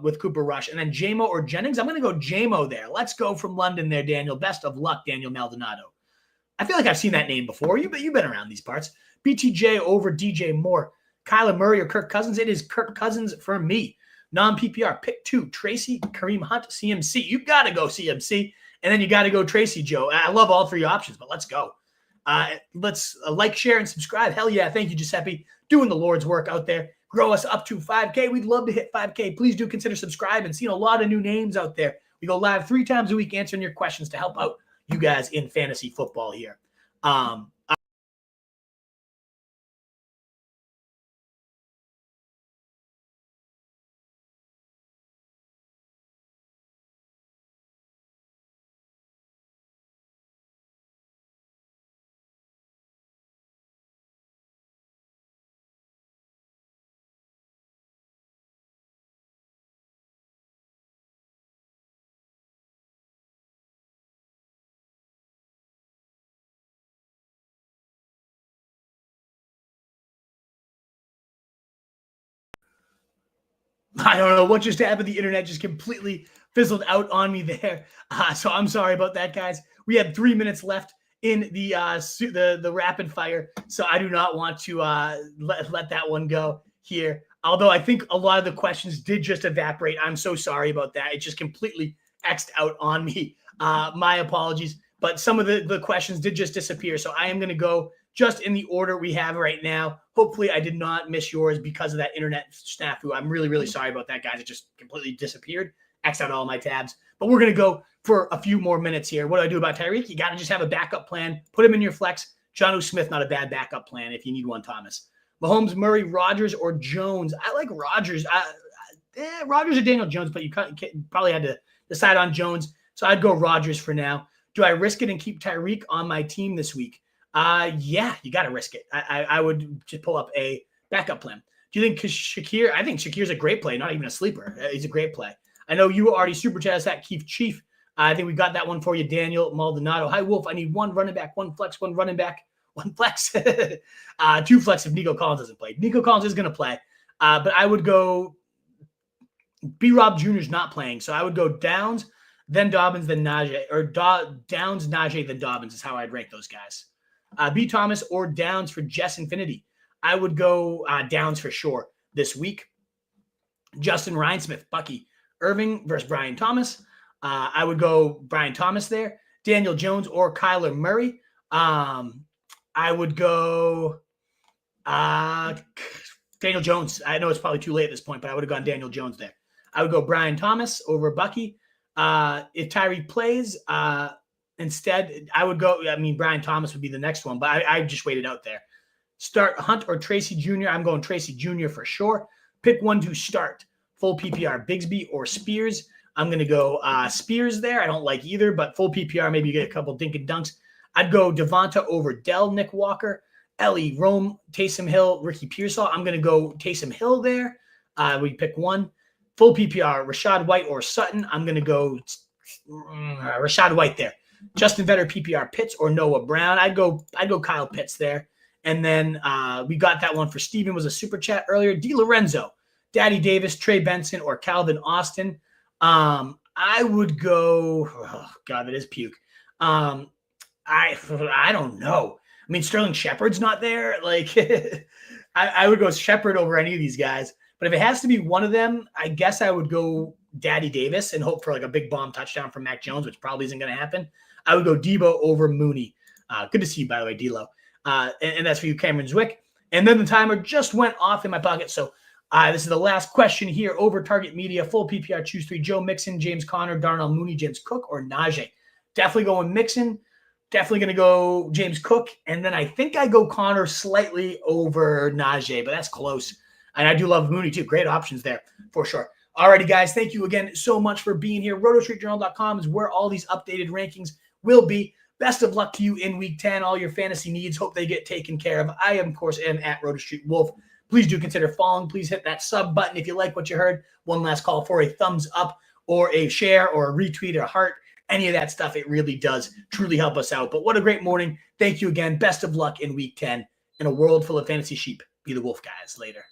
with Cooper Rush. And then J-Mo or Jennings? I'm going to go J-Mo there. Let's go from London there, Daniel. Best of luck, Daniel Maldonado. I feel like I've seen that name before. You've been around these parts. BTJ over DJ Moore. Kyler Murray or Kirk Cousins? It is Kirk Cousins for me. Non-PPR, pick 2. Tracy, Kareem Hunt, CMC. You got to go CMC. And then you got to go Tracy, Joe. I love all 3 options, but let's go. Let's like, share, and subscribe. Hell yeah. Thank you, Giuseppe. Doing the Lord's work out there. Grow us up to 5K. We'd love to hit 5K. Please do consider subscribing. Seeing a lot of new names out there. We go live 3 times a week answering your questions to help out you guys in fantasy football here. I don't know what just happened. The internet just completely fizzled out on me there. So I'm sorry about that, guys. We had 3 minutes left in the rapid fire, so I do not want to let that one go here. Although I think a lot of the questions did just evaporate. I'm so sorry about that. It just completely X'd out on me. My apologies. But some of the questions did just disappear. So I am going to go just in the order we have right now. Hopefully I did not miss yours because of that internet snafu. I'm really, really sorry about that, guys. It just completely disappeared. X'd out all my tabs. But we're going to go for a few more minutes here. What do I do about Tyreek? You got to just have a backup plan. Put him in your flex. Jonnu Smith, not a bad backup plan if you need one, Thomas. Mahomes, Murray, Rodgers, or Jones. I like Rodgers. Rodgers or Daniel Jones, but you probably had to decide on Jones. So I'd go Rodgers for now. Do I risk it and keep Tyreek on my team this week? Yeah, you got to risk it. I would just pull up a backup plan. Do you think Shakir? I think Shakir's a great play, not even a sleeper. He's a great play. I know you already super chat us that, Keith Chief. I think we got that one for you, Daniel Maldonado. Hi, Wolf. I need one running back, one flex, one running back, one flex. 2 flex if Nico Collins doesn't play. Nico Collins is going to play. But I would go B-Rob Jr. is not playing. So I would go Downs, then Dobbins, then Najee. Or Downs, Najee, then Dobbins is how I'd rank those guys. B. Thomas or Downs for Jess Infinity. I would go Downs for sure this week. Justin Rhinesmith, Bucky. Irving versus Brian Thomas. I would go Brian Thomas there. Daniel Jones or Kyler Murray. I would go Daniel Jones. I know it's probably too late at this point, but I would have gone Daniel Jones there. I would go Brian Thomas over Bucky. If Tyreek plays, instead, I would go, Brian Thomas would be the next one, but I just waited out there. Start Hunt or Tracy Jr. I'm going Tracy Jr. for sure. Pick one to start. Full PPR, Bigsby or Spears. I'm going to go Spears there. I don't like either, but full PPR, maybe you get a couple dink and dunks. I'd go Devonta over Dell, Nick Walker, Ellie, Rome, Taysom Hill, Ricky Pearsall. I'm going to go Taysom Hill there. We pick one. Full PPR, Rashad White or Sutton. I'm going to go Rashad White there. Justin Vetter, PPR, Pitts or Noah Brown. I'd go Kyle Pitts there. And then we got that one for Steven, was a super chat earlier. D. Lorenzo, Daddy Davis, Trey Benson, or Calvin Austin. I would go, oh God, that is puke. I don't know. Sterling Shepard's not there. Like, I would go Shepard over any of these guys. But if it has to be one of them, I guess I would go Daddy Davis and hope for like a big bomb touchdown from Mac Jones, which probably isn't going to happen. I would go Debo over Mooney. Good to see you, by the way, D-Lo. And that's for you, Cameron Zwick. And then the timer just went off in my pocket. So this is the last question here. Over Target Media, full PPR, choose 3. Joe Mixon, James Conner, Darnell Mooney, James Cook, or Najee. Definitely going Mixon. Definitely going to go James Cook. And then I think I go Conner slightly over Najee, but that's close. And I do love Mooney too. Great options there for sure. Alrighty, guys. Thank you again so much for being here. RotoStreetJournal.com is where all these updated rankings will be. Best of luck to you in Week 10. All your fantasy needs, hope they get taken care of. I, of course, am at RotoStreetWolf. Please do consider following. Please hit that sub button if you like what you heard. One last call for a thumbs up or a share or a retweet or a heart. Any of that stuff, it really does truly help us out. But what a great morning. Thank you again. Best of luck in Week 10 in a world full of fantasy sheep. Be the wolf, guys. Later.